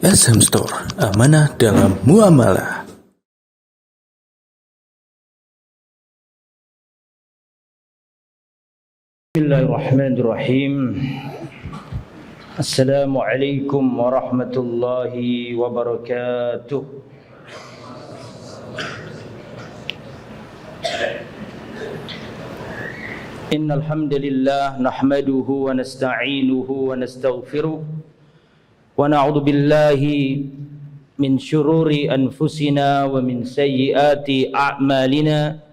SM Store, amanah dalam muamalah. Bismillahirrahmanirrahim. Assalamualaikum warahmatullahi wabarakatuh. Innal hamdalillah nahmaduhu wa nasta'inuhu wa nastaghfiruh wa na'udzu billahi min syururi anfusina wa min sayyiati a'malina.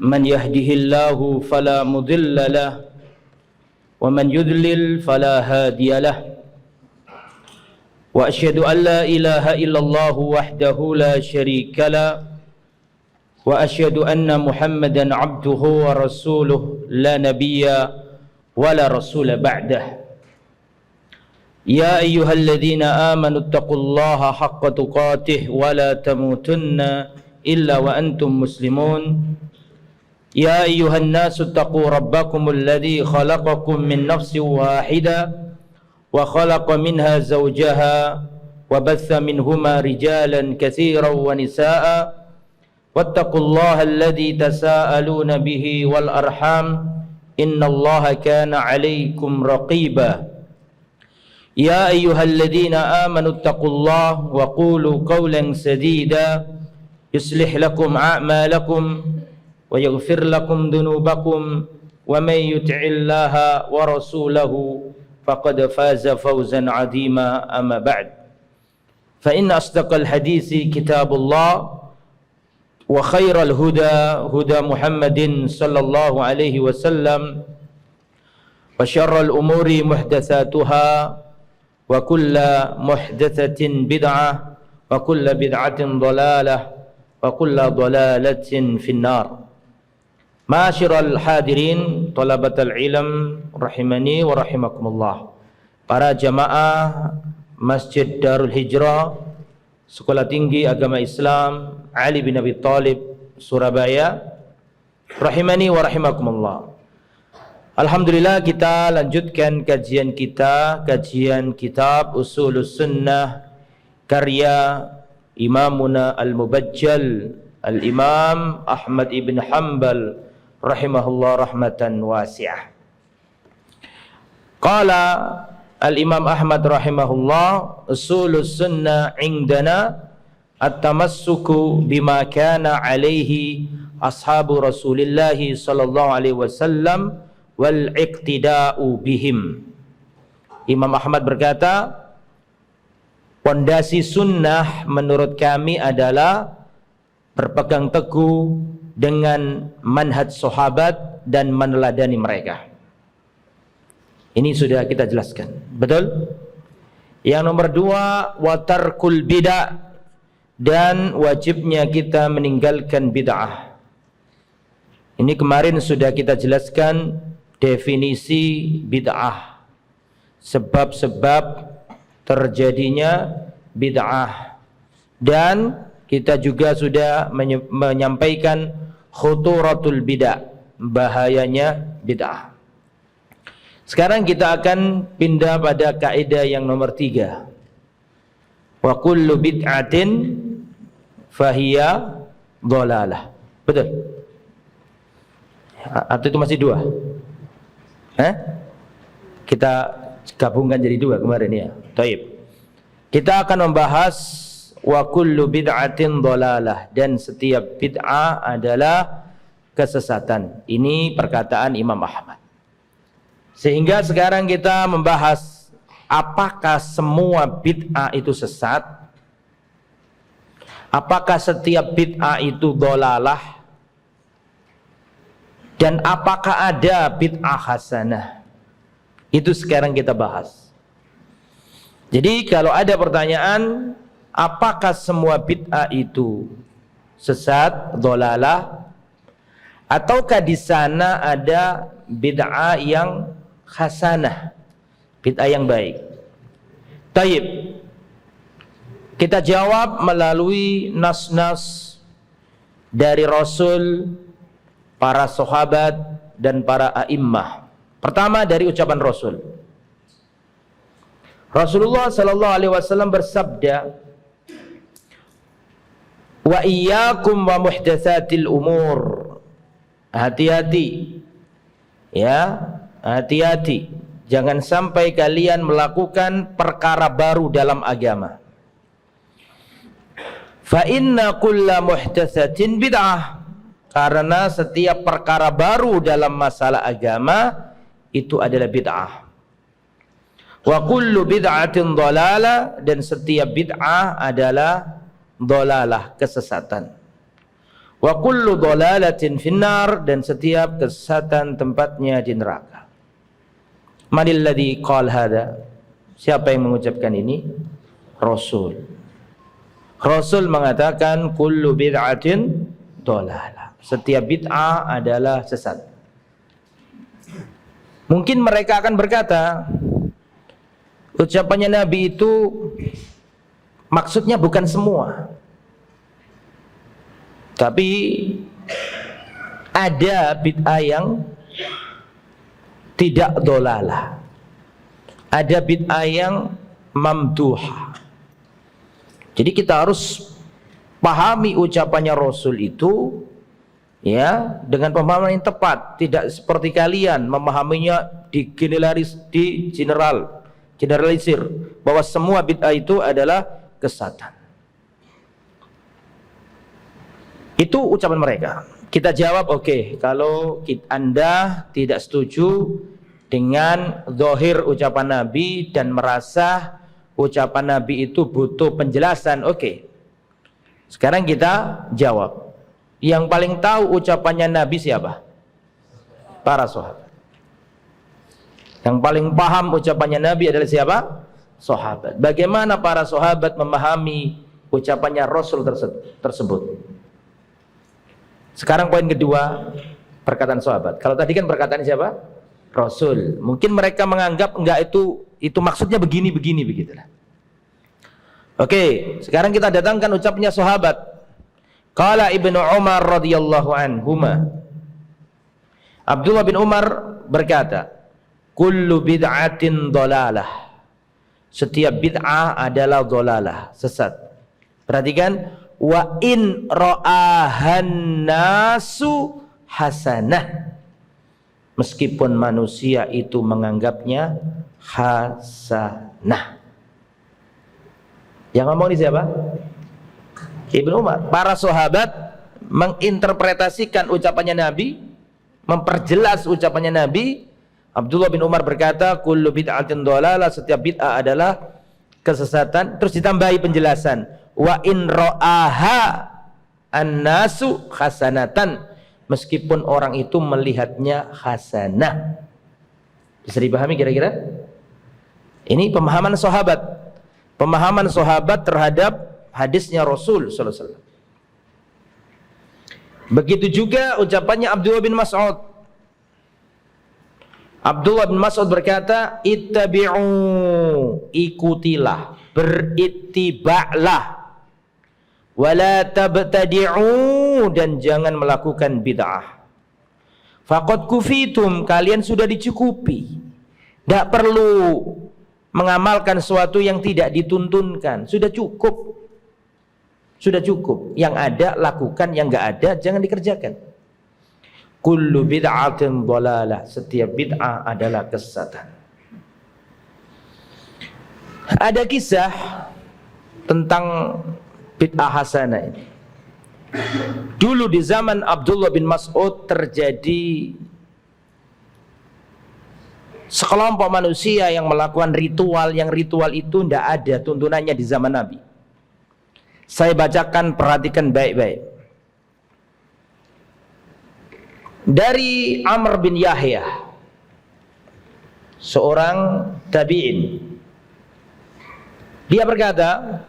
Man yahdihillahu fala mudilla lahu wa man yudlil fala hadiya lahu. Wa asyhadu an la ilaha illallah wahdahu la syarika lahu wa asyhadu anna Muhammadan abduhu wa rasuluh la nabiyya wa la rasula ba'dah. Ya ayyuhalladzina amanu taqullaha haqqa tuqatih wa la tamutunna illa wa antum muslimun. Ya ayyuhan nasu taqu rabbakumul ladzi khalaqakum min nafsin wahidah wa khalaqa minha zawjaha wa batha minhuma rijalan katsiran wa nisaa'a wattaqullaha alladzi tasaaluna bihi wal arham innallaha kana 'alaykum raqiba. Ya ayyuhalladzina amanu taqullaha wa qulu qawlan sadida yuslih lakum a'malakum wa yaghfir lakum dhunubakum wa may yuti'illaha wa rasulahu faqad faza fawzan 'azima. Amma ba'd, fa inna asdaqal hadisi kitabullah wa khairal huda huda Muhammadin sallallahu alaihi wasallam wa syarral umuri muhdatsatuha wa kulla muhdatsatin bid'ah wa kulla bid'atin dhalalah wa kulla dhalalatin finnar. Ma'asyiral hadirin thalabatal ilm rahimani wa rahimakumullah. Para jamaah Masjid Darul Hijrah Sekolah Tinggi Agama Islam Ali bin Abi Thalib Surabaya, rahimani wa rahimakumullah. Alhamdulillah, kita lanjutkan kajian kitab Ushulus Sunnah karya Imamuna Al-Mubajjal Al-Imam Ahmad ibn Hanbal rahimahullah rahmatan wasi'ah. Qala Al-Imam Ahmad rahimahullah, Ushulus Sunnah indana at-tamassuku bima kana alaihi ashabu Rasulillahi sallallahu alaihi wasallam wal iqtida'u bihim. Imam Ahmad berkata, pondasi sunnah menurut kami adalah berpegang teguh dengan manhaj sahabat dan meneladani mereka. Ini sudah kita jelaskan, betul? Yang nomor 2, watarkul bid'ah, dan wajibnya kita meninggalkan bid'ah. Ini kemarin sudah kita jelaskan definisi bid'ah, sebab-sebab terjadinya bid'ah, dan kita juga sudah menyampaikan khuturatul bid'ah, bahayanya bid'ah. Sekarang kita akan pindah pada kaidah yang nomor 3. Wa kullu bid'atin fahiya dhalalah. Betul? Atau itu masih 2? Kita gabungkan jadi 2 kemarin ya. Taib. Kita akan membahas wa kullu bid'atin dhalalah, dan setiap bid'ah adalah kesesatan. Ini perkataan Imam Ahmad. Sehingga sekarang kita membahas apakah semua bid'ah itu sesat? Apakah setiap bid'ah itu dhalalah? Dan apakah ada bid'ah hasanah? Itu sekarang kita bahas. Jadi kalau ada pertanyaan, apakah semua bid'ah itu sesat, dhalalah? Ataukah di sana ada bid'ah yang hasanah, bid'ah yang baik? Taib. Kita jawab melalui nas-nas dari Rasul, para sahabat, dan para a'immah. Pertama dari ucapan Rasul. Rasulullah sallallahu alaihi wasallam bersabda, "Wa iyyakum wa muhdatsatil umur." Hati-hati. Ya, hati-hati. Jangan sampai kalian melakukan perkara baru dalam agama. Fa inna kulla muhdatsatin bid'ah. Karena setiap perkara baru dalam masalah agama itu adalah bid'ah. Wa kullu bid'atin dhalalah, dan setiap bid'ah adalah dhalalah, kesesatan. Wa kullu dhalalatin finnar, dan setiap kesesatan tempatnya di neraka. Manil ladzi qala hada? Siapa yang mengucapkan ini? Rasul. Rasul mengatakan kullu bid'atin dhalalah. Setiap bid'ah adalah sesat. Mungkin mereka akan berkata, ucapannya Nabi itu maksudnya bukan semua, tapi ada bid'ah yang tidak dhalalah, ada bid'ah yang mamduhah. Jadi kita harus pahami ucapannya Rasul itu ya dengan pemahaman yang tepat, tidak seperti kalian memahaminya generalisir bahwa semua bid'ah itu adalah kesesatan. Itu ucapan mereka. Kita jawab, oke, kalau Anda tidak setuju dengan zahir ucapan Nabi dan merasa ucapan Nabi itu butuh penjelasan, oke. Sekarang kita jawab. Yang paling tahu ucapannya Nabi siapa? Para sahabat. Yang paling paham ucapannya Nabi adalah siapa? Sahabat. Bagaimana para sahabat memahami ucapannya Rasul tersebut? Sekarang poin kedua, perkataan sahabat. Kalau tadi kan perkataan siapa? Rasul. Mungkin mereka menganggap enggak, itu maksudnya begini begitulah. Oke, sekarang kita datangkan ucapannya sahabat. Qala Ibnu Umar radhiyallahu anhuma. Abdullah bin Umar berkata, kullu bid'atin dhalalah. Setiap bid'ah adalah dhalalah, sesat. Perhatikan, wa in ra'ahan nasu hasanah. Meskipun manusia itu menganggapnya hasanah. Yang ngomong ini siapa? Ibnu Umar. Para sahabat menginterpretasikan ucapannya Nabi, memperjelas ucapannya Nabi. Abdullah bin Umar berkata, kullu bid'atin dhalalah, setiap bid'ah adalah kesesatan. Terus ditambahi penjelasan, wa in ra'aha an-nasu hasanatan, meskipun orang itu melihatnya hasanah. Bisa dipahami kira-kira? Ini pemahaman sahabat. Pemahaman sahabat terhadap hadisnya Rasul sallallahu alaihi wasallam. Begitu juga ucapannya Abdullah bin Mas'ud. Abdullah bin Mas'ud berkata, ittabi'u, ikutilah, berittiba'lah, wala tabtadi'u, dan jangan melakukan bid'ah. Faqad kufitum, kalian sudah dicukupi. Tidak perlu mengamalkan sesuatu yang tidak dituntunkan. Sudah cukup. Sudah cukup. Yang ada lakukan, yang enggak ada jangan dikerjakan. Kullu bid'atin dhalalah, setiap bid'ah adalah kesesatan. Ada kisah tentang bid'ah hasanah ini. Dulu di zaman Abdullah bin Mas'ud terjadi sekelompok manusia yang melakukan ritual, yang ritual itu tidak ada tuntunannya di zaman Nabi. Saya bacakan, perhatikan baik-baik. Dari Amr bin Yahya, seorang tabi'in, dia berkata,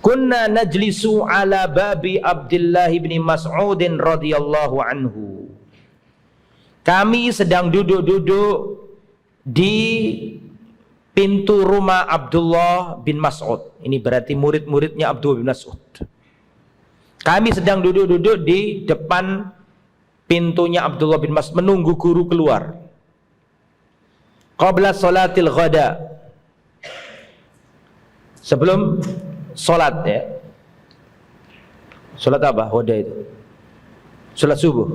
kunna najlisu ala babi Abdullah bin Mas'udin radhiyallahu anhu. Kami sedang duduk-duduk di pintu rumah Abdullah bin Mas'ud. Ini berarti murid-muridnya Abdullah bin Mas'ud. Kami sedang duduk-duduk di depan pintunya Abdullah bin Mas'ud, menunggu guru keluar. Qabla salatil ghada, sebelum sholat ya. Sholat apa? Wada itu. Sholat subuh.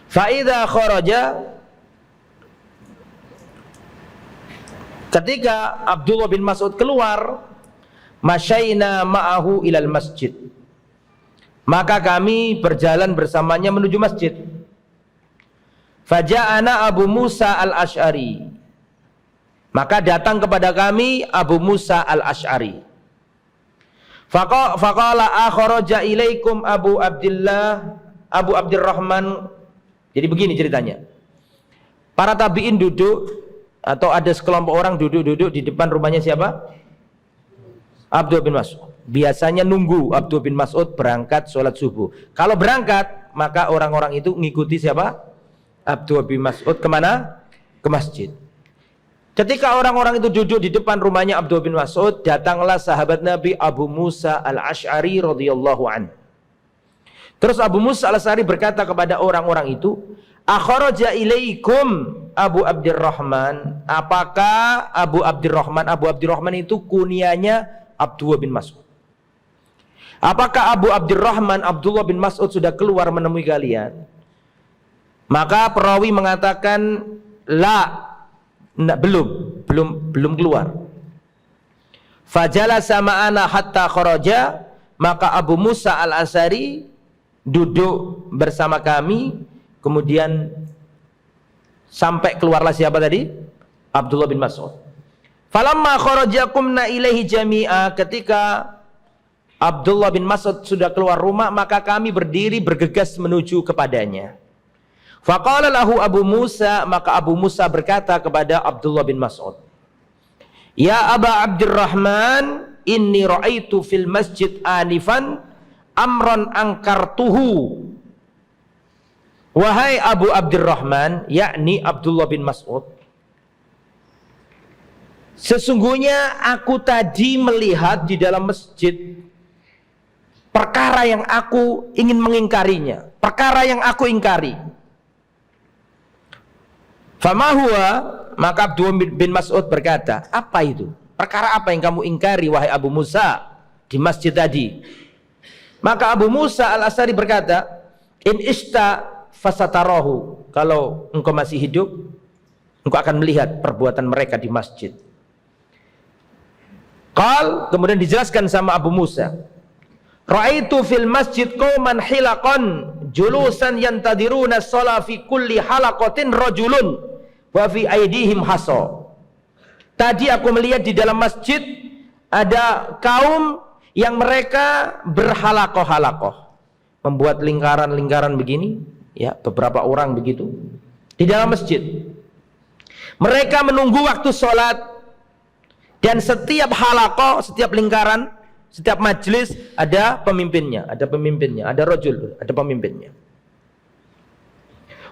Fa idza kharaja, ketika Abdullah bin Mas'ud keluar, masyaina ma'ahu ilal masjid, maka kami berjalan bersamanya menuju masjid. Faja'ana Abu Musa al-Ash'ari, maka datang kepada kami Abu Musa al-Ash'ari. Faqala akharaja ilaikum Abu Abdurrahman. Jadi begini ceritanya. Para tabi'in duduk, atau ada sekelompok orang duduk di depan rumahnya siapa? Abdullah bin Mas'ud. Biasanya nunggu Abdullah bin Mas'ud berangkat sholat subuh. Kalau berangkat, maka orang-orang itu ngikuti siapa? Abdullah bin Mas'ud kemana? Ke masjid. Ketika orang-orang itu duduk di depan rumahnya Abdullah bin Mas'ud, datanglah sahabat Nabi Abu Musa al-Ash'ari radhiyallahu anhu. Terus Abu Musa al-Ash'ari berkata kepada orang-orang itu, akharaja ilaikum Abu Abdurrahman. Apakah Abu Abdurrahman itu kunyanya Abdullah bin Mas'ud. Apakah Abu Abdurrahman Abdullah bin Mas'ud sudah keluar menemui kalian? Maka perawi mengatakan belum keluar. Fajalasa ma'ana hatta kharaja, maka Abu Musa al-Ash'ari duduk bersama kami, kemudian sampai keluarlah siapa tadi? Abdullah bin Mas'ud. Falamma kharajakumna ilaihi jami'a, ketika Abdullah bin Mas'ud sudah keluar rumah, maka kami berdiri bergegas menuju kepadanya. Faqala lahu Abu Musa, maka Abu Musa berkata kepada Abdullah bin Mas'ud, ya Aba Abdurrahman, inni ra'aitu fil masjid anifan amran angkartuhu. Wahai Abu Abdurrahman, yakni Abdullah bin Mas'ud, sesungguhnya aku tadi melihat di dalam masjid perkara yang aku ingin mengingkarinya, perkara yang aku ingkari. Fama huwa, maka Abdullah bin Mas'ud berkata, apa itu? Perkara apa yang kamu ingkari wahai Abu Musa di masjid tadi? Maka Abu Musa al-Ash'ari berkata, in ista fasatarahu, kalau engkau masih hidup, engkau akan melihat perbuatan mereka di masjid. Qal, kemudian dijelaskan sama Abu Musa, ra'aitu fil masjid qauman hilaqan julusan yantadiruna shalah fi kulli halaqatin rajulun wa fi aidihim hasa. Tadi aku melihat di dalam masjid ada kaum yang mereka berhalakoh-halakoh, membuat lingkaran-lingkaran begini, ya, beberapa orang begitu di dalam masjid. Mereka menunggu waktu sholat, dan setiap halakoh, setiap lingkaran, setiap majelis ada pemimpinnya, ada rajul, ada pemimpinnya.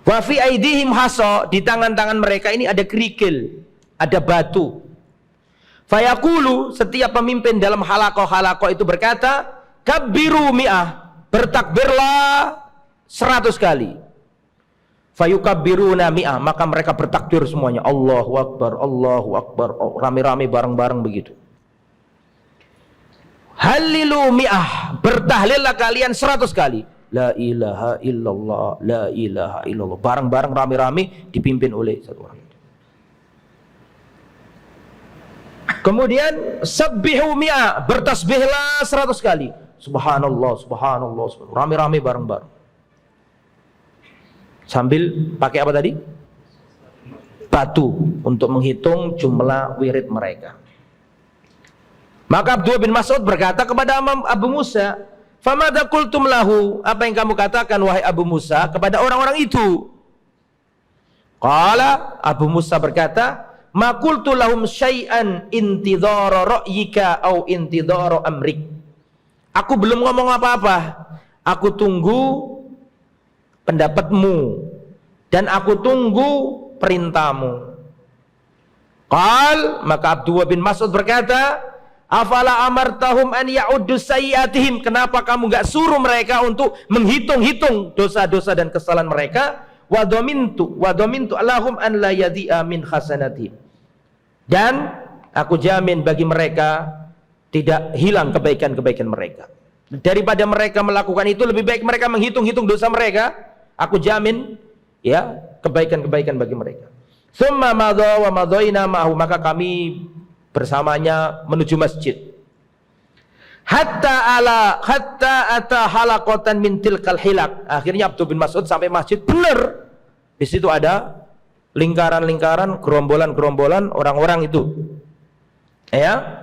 Wa fi aidihim hasa, di tangan-tangan mereka ini ada kerikil, ada batu. Fayaqulu, setiap pemimpin dalam halakoh itu berkata, kabbiru mi'ah, bertakbirlah 100 kali. Fayukabbiruna mi'ah, maka mereka bertakbir semuanya, Allahu Akbar, Allahu Akbar, rame-rame bareng-bareng begitu. Halilu mi'ah, bertahlillah kalian 100 kali. La ilaha illallah, la ilaha illallah, bareng-bareng rame-rame dipimpin oleh satu orang. Kemudian sabbihu mi'ah, bertasbihlah 100 kali. Subhanallah, subhanallah, subhanallah, rame-rame bareng-bareng. Sambil pakai apa tadi? Batu, untuk menghitung jumlah wirid mereka. Maka Abdullah bin Mas'ud berkata kepada Abu Musa, famadza qultum lahu, apa yang kamu katakan wahai Abu Musa kepada orang-orang itu? Qala, Abu Musa berkata, ma qultu lahum syai'an intidhara ra'yika au intidhara amrik. Aku belum ngomong apa-apa, aku tunggu pendapatmu dan aku tunggu perintahmu. Qal, maka Abdullah bin Mas'ud berkata, afala amartahum an ya'uddu sayyi'atihim, kenapa kamu enggak suruh mereka untuk menghitung-hitung dosa-dosa dan kesalahan mereka? Wa dhamintu lahum an la yadhi'a min hasanatihim, dan aku jamin bagi mereka tidak hilang kebaikan-kebaikan mereka. Daripada mereka melakukan itu, lebih baik mereka menghitung-hitung dosa mereka. Aku jamin ya kebaikan-kebaikan bagi mereka. Summa madha wa madhaina ma'ahu, maka kami bersamanya menuju masjid. Hatta ata halaqatan min tilkal hilak. Akhirnya Abdullah bin Mas'ud sampai masjid, benar. Di situ ada lingkaran-lingkaran, gerombolan-gerombolan orang-orang itu. Ya.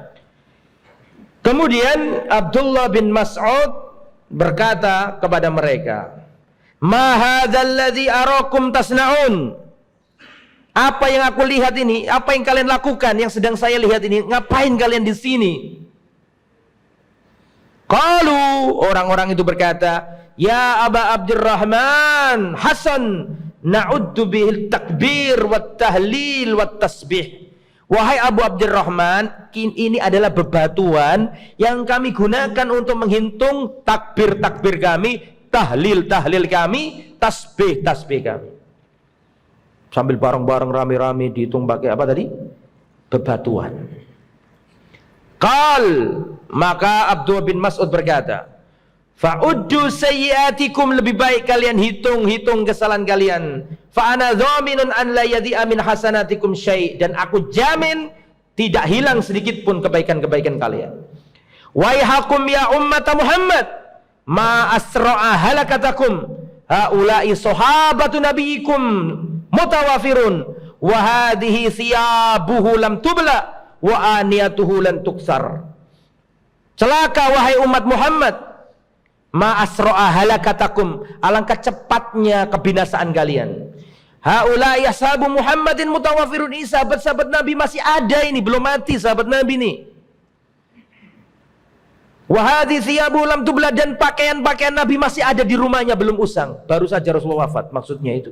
Kemudian Abdullah bin Mas'ud berkata kepada mereka, "Ma hadzal ladzi arakum tasnaun?" Apa yang aku lihat ini, apa yang kalian lakukan, yang sedang saya lihat ini, ngapain kalian di sini? Qalu, orang-orang itu berkata, "Ya Aba Abdurrahman, Hasan, na'uddu bihil takbir wat tahlil wat tasbih." Wahai Abu Abdurrahman, ini adalah bebatuan yang kami gunakan untuk menghitung takbir-takbir kami, tahlil-tahlil kami, tasbih-tasbih kami. Sambil bareng-bareng rame-rame dihitung pakai apa tadi? Bebatuan. Qal, maka Abdullah bin Mas'ud berkata, "Fa'uddu sayyiatikum, lebih baik kalian hitung-hitung kesalahan kalian. Fa ana dhaminun an la yadhi'a min hasanatikum syai', dan aku jamin tidak hilang sedikit pun kebaikan-kebaikan kalian. Waihakum ya ummat Muhammad, ma asra'a halakatakum, haula'i sahabatu nabiyikum mutawafirun, wa hadhihi thiyabuhu lam tubla, wa aniyatuhu lan tuksar." Celaka wahai umat Muhammad, ma asra'a halakatakum, alangkah cepatnya kebinasaan kalian. Haula'i ashabu Muhammadin mutawafirun, ini sahabat-sahabat Nabi masih ada, ini belum mati sahabat Nabi ini. Wa hadhihi thiyabuhu lam tubla, dan pakaian-pakaian Nabi masih ada di rumahnya belum usang, baru saja Rasulullah wafat, maksudnya itu.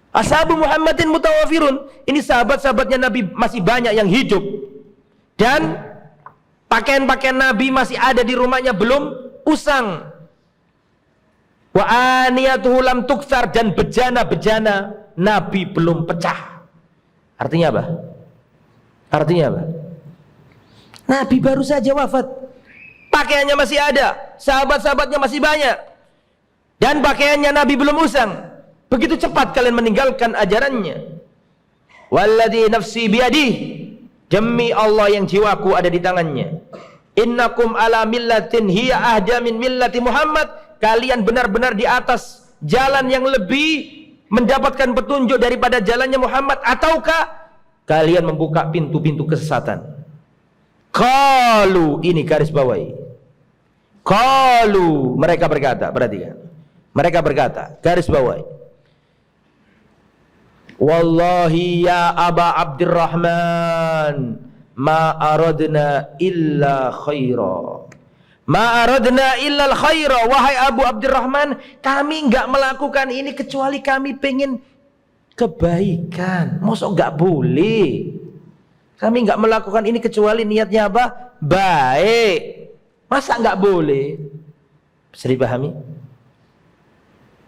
Ashabu Muhammadin mutawafirun, ini sahabat-sahabatnya Nabi masih banyak yang hidup, dan pakaian-pakaian Nabi masih ada di rumahnya belum usang. Wa aniyatuhu lam tuksar, dan bejana-bejana Nabi belum pecah. Artinya apa? Artinya apa? Nabi baru saja wafat, pakaiannya masih ada, sahabat-sahabatnya masih banyak, dan pakaiannya Nabi belum usang. Begitu cepat kalian meninggalkan ajarannya. Walladzi nafsi biyadih, demi Allah yang jiwaku ada di tangannya. Innakum ala millatin hiya ahda min millati Muhammad, kalian benar-benar di atas jalan yang lebih mendapatkan petunjuk daripada jalannya Muhammad, ataukah kalian membuka pintu-pintu kesesatan? Qalu, ini garis bawahi. Qalu, mereka berkata, perhatikan. Mereka berkata, garis bawahi. Wallahi ya Aba Abdurrahman, ma aradna illa khaira. Ma aradna illa khaira. Wahai Abu Abdurrahman, kami enggak melakukan ini kecuali kami pengen kebaikan. Masa enggak boleh? Kami enggak melakukan ini kecuali niatnya apa? Baik. Masa enggak boleh? Bisa dipahami?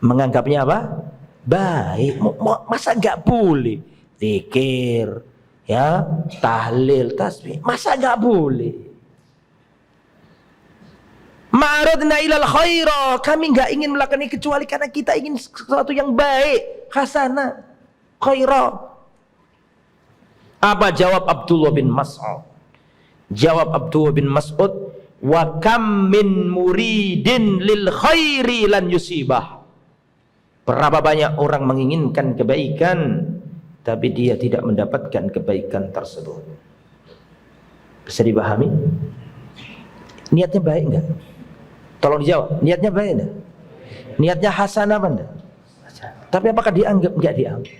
Menganggapnya apa? Baik. Masa enggak boleh? Zikir, ya, tahlil, tasbih, masa enggak boleh? Ma'aradna ilal khaira, kami enggak ingin melakukan ini kecuali karena kita ingin sesuatu yang baik, hasanah, khaira. Apa jawab Abdullah bin Mas'ud? Jawab Abdullah bin Mas'ud, wa kam min muridin lil khairi lan yusibah. Berapa banyak orang menginginkan kebaikan, tapi dia tidak mendapatkan kebaikan tersebut. Bisa dipahami? Niatnya baik enggak? Tolong dijawab, niatnya baik enggak? Niatnya hasanah apa enggak? Tapi apakah dianggap? Enggak dianggap.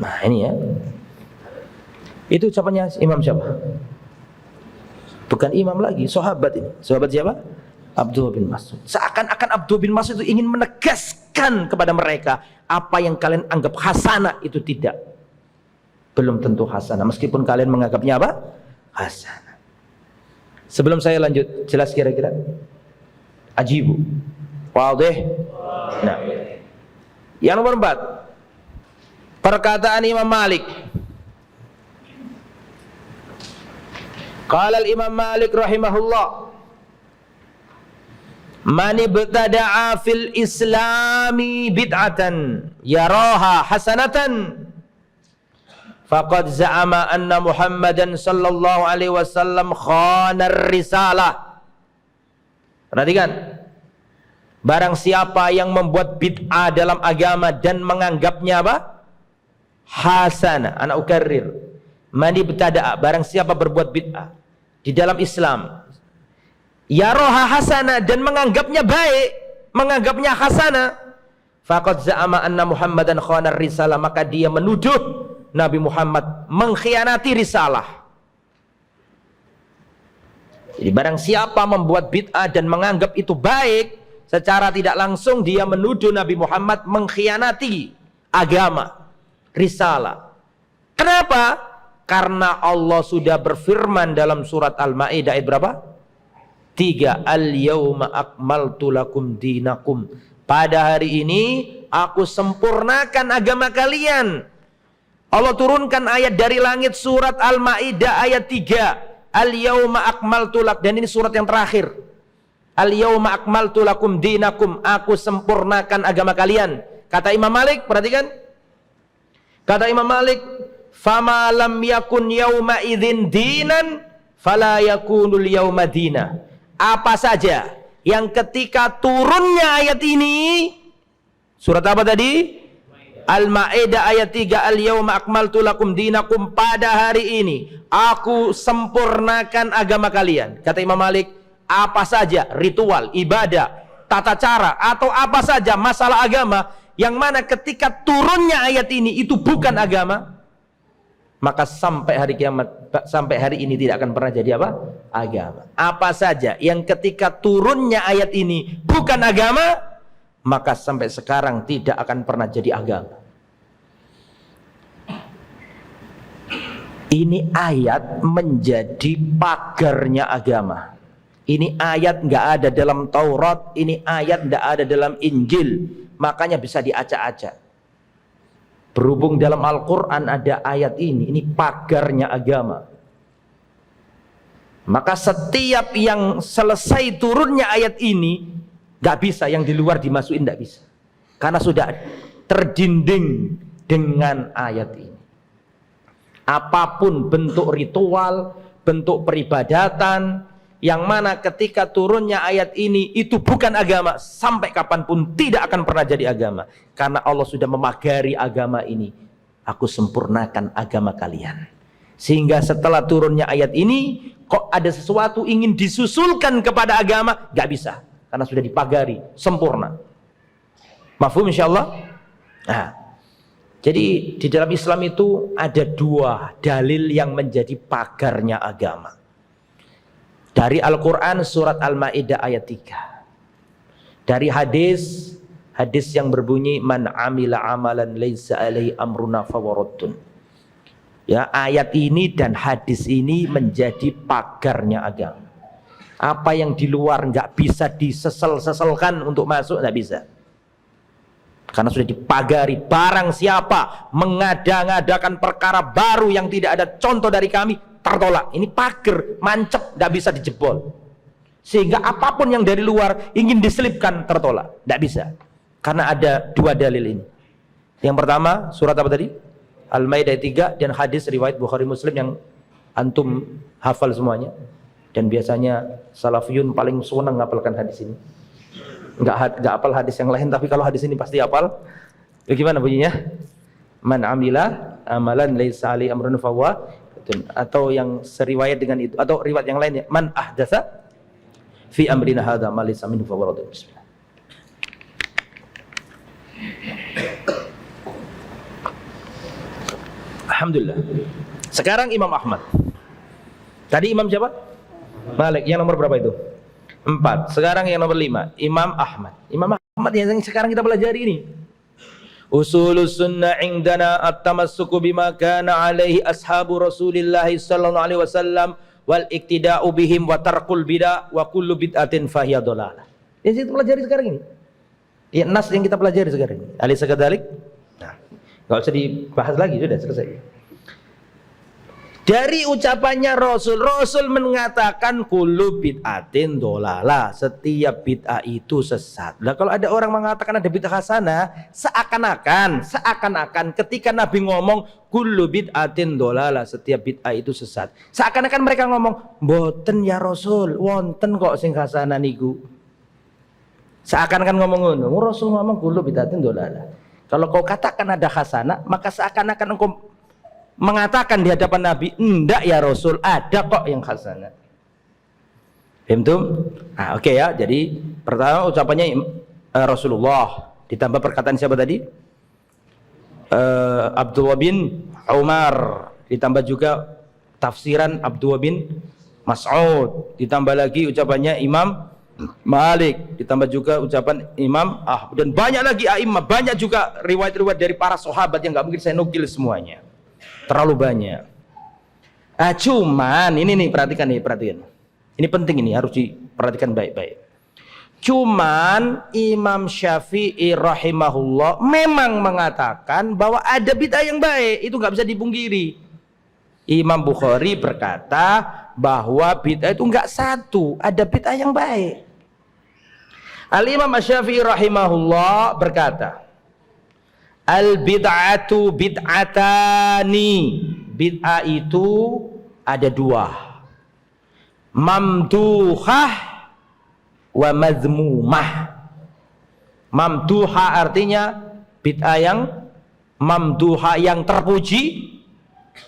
Nah ini ya, itu ucapannya imam siapa? Bukan imam lagi, sahabat ini. Sahabat siapa? Abdullah bin Mas'ud. Seakan-akan Abdullah bin Mas'ud itu ingin menegaskan kepada mereka, apa yang kalian anggap hasanah itu tidak, belum tentu hasanah, meskipun kalian menganggapnya apa? Hasanah. Sebelum saya lanjut, jelas kira-kira? Ajibu. Wadih. Nah, yang nomor 4, perkataan Imam Malik. Qala al-Imam Malik rahimahullah, man ibtada'a fil islami bid'atan yaraha hasanatan faqad za'ama anna Muhammadan sallallahu alaihi wasallam khana risalah. Perhatikan, barang siapa yang membuat bid'ah dalam agama dan menganggapnya apa? Hasanah. Ana ukarrir, man ibtada'a, barang siapa berbuat bid'ah di dalam Islam, yaroha hasanah, dan menganggapnya baik, menganggapnya hasanah, faqad za'ama anna Muhammadan khana risalah, maka dia menuduh Nabi Muhammad mengkhianati risalah. Jadi barang siapa membuat bid'ah dan menganggap itu baik, secara tidak langsung dia menuduh Nabi Muhammad mengkhianati agama, risalah. Kenapa? Karena Allah sudah berfirman dalam surat Al-Maidah ayat berapa? 3, al-yawma akmaltu lakum dinakum, pada hari ini aku sempurnakan agama kalian. Allah turunkan ayat dari langit, surat Al-Maidah ayat 3, al-yawma akmaltu lakum, dan ini surat yang terakhir. Al-yawma akmaltu lakum dinakum, aku sempurnakan agama kalian. Kata Imam Malik, perhatikan, kata Imam Malik, fama lam yakun yawma idzin dinan fala yakunul yawma dina. Apa saja yang ketika turunnya ayat ini, surat apa tadi? Al-Maidah ayat 3, al-yawma akmaltu lakum dinakum, pada hari ini aku sempurnakan agama kalian. Kata Imam Malik, apa saja ritual, ibadah, tata cara, atau apa saja masalah agama yang mana ketika turunnya ayat ini itu bukan agama, maka sampai hari kiamat, sampai hari ini tidak akan pernah jadi apa? Agama. Apa saja yang ketika turunnya ayat ini bukan agama, maka sampai sekarang tidak akan pernah jadi agama. Ini ayat menjadi pagarnya agama. Ini ayat nggak ada dalam Taurat, ini ayat nggak ada dalam Injil, makanya bisa diacak-acak. Berhubung dalam Al-Quran ada ayat ini pagarnya agama. Maka setiap yang selesai turunnya ayat ini, gak bisa yang di luar dimasukin, gak bisa. Karena sudah terdinding dengan ayat ini. Apapun bentuk ritual, bentuk peribadatan, yang mana ketika turunnya ayat ini itu bukan agama, sampai kapanpun tidak akan pernah jadi agama. Karena Allah sudah memagari agama ini, aku sempurnakan agama kalian. Sehingga setelah turunnya ayat ini, kok ada sesuatu ingin disusulkan kepada agama, gak bisa. Karena sudah dipagari, sempurna. Mafhum insyaallah? Nah, jadi di dalam Islam itu ada dua dalil yang menjadi pagarnya agama. Dari Al-Quran surat Al-Maidah ayat 3. Dari hadis yang berbunyi man amila amalan laisa alaihi amruna fawaradun. Ya, ayat ini dan hadis ini menjadi pagarnya agama. Apa yang di luar nggak bisa disesel-seselkan untuk masuk, nggak bisa. Karena sudah dipagari. Barang siapa mengada-ngadakan perkara baru yang tidak ada contoh dari kami, tertolak. Ini pagar, mancep, nggak bisa dijebol. Sehingga apapun yang dari luar ingin diselipkan, tertolak, nggak bisa. Karena ada dua dalil ini. Yang pertama surat apa tadi? Al-Maidah 3, dan hadis riwayat Bukhari Muslim yang antum hafal semuanya. Dan biasanya salafiyun paling senang ngapalkan hadis ini. Nggak hafal hadis yang lain, tapi kalau hadis ini pasti hafal. Bagaimana bunyinya? Man amila amalan laisa alaihi amrun fahuwa, atau yang seriwayat dengan itu, atau riwayat yang lainnya, man ahdatsa fi amrina hadza ma laysa minhu fahuwa radd. Bismillah. Alhamdulillah. Sekarang Imam Ahmad. Tadi Imam siapa? Malik. Yang nomor berapa itu? 4. Sekarang yang nomor 5, Imam Ahmad. Imam Ahmad yang sekarang kita pelajari ini. Usulus sunnah indana at-tamassuku bima kana alaihi ashabu Rasulillah sallallahu alaihi wasallam wal iktida'u bihim wa tarkul bid'ah wa kullu bid'atin fahiya dhalalah. Yang kita pelajari sekarang ini. Ya, nas yang kita pelajari sekarang ini. Alaysa kadzalik? Nah, enggak usah dibahas lagi, sudah selesai. Dari ucapannya Rasul mengatakan kullu bid'atin dolalah, setiap bid'ah itu sesat. Nah, kalau ada orang mengatakan ada bid'ah hasanah, seakan-akan ketika Nabi ngomong kullu bid'atin dolalah, setiap bid'ah itu sesat, seakan-akan mereka ngomong mboten ya Rasul, wonten kok sing hasanah niku. Seakan-akan ngomong ngono. Rasul ngomong kullu bid'atin dolalah. Kalau kau katakan ada hasanah, maka seakan-akan engkau mengatakan di hadapan Nabi, enggak ya Rasul, ada kok yang hasanah. Paham? Nah, oke ya. Jadi pertama ucapannya Rasulullah, ditambah perkataan siapa tadi? Abdullah bin Umar, ditambah juga tafsiran Abdullah bin Mas'ud, ditambah lagi ucapannya Imam Malik, ditambah juga ucapan Imam dan banyak lagi a'imah, banyak juga riwayat-riwayat dari para sahabat yang nggak mungkin saya nukil semuanya. Terlalu banyak. Cuman ini nih, perhatikan. Ini penting, ini harus diperhatikan baik-baik. Cuman Imam Syafi'i rahimahullah memang mengatakan bahwa ada bid'ah yang baik, itu nggak bisa dipungkiri. Imam Bukhari berkata bahwa bid'ah itu nggak satu, ada bid'ah yang baik. Al-Imam Syafi'i rahimahullah berkata, al-bid'atu bid'atani, bid'ah itu ada dua, mamduhah wa mazmumah. Mamduhah artinya bid'ah yang mamduhah, yang terpuji,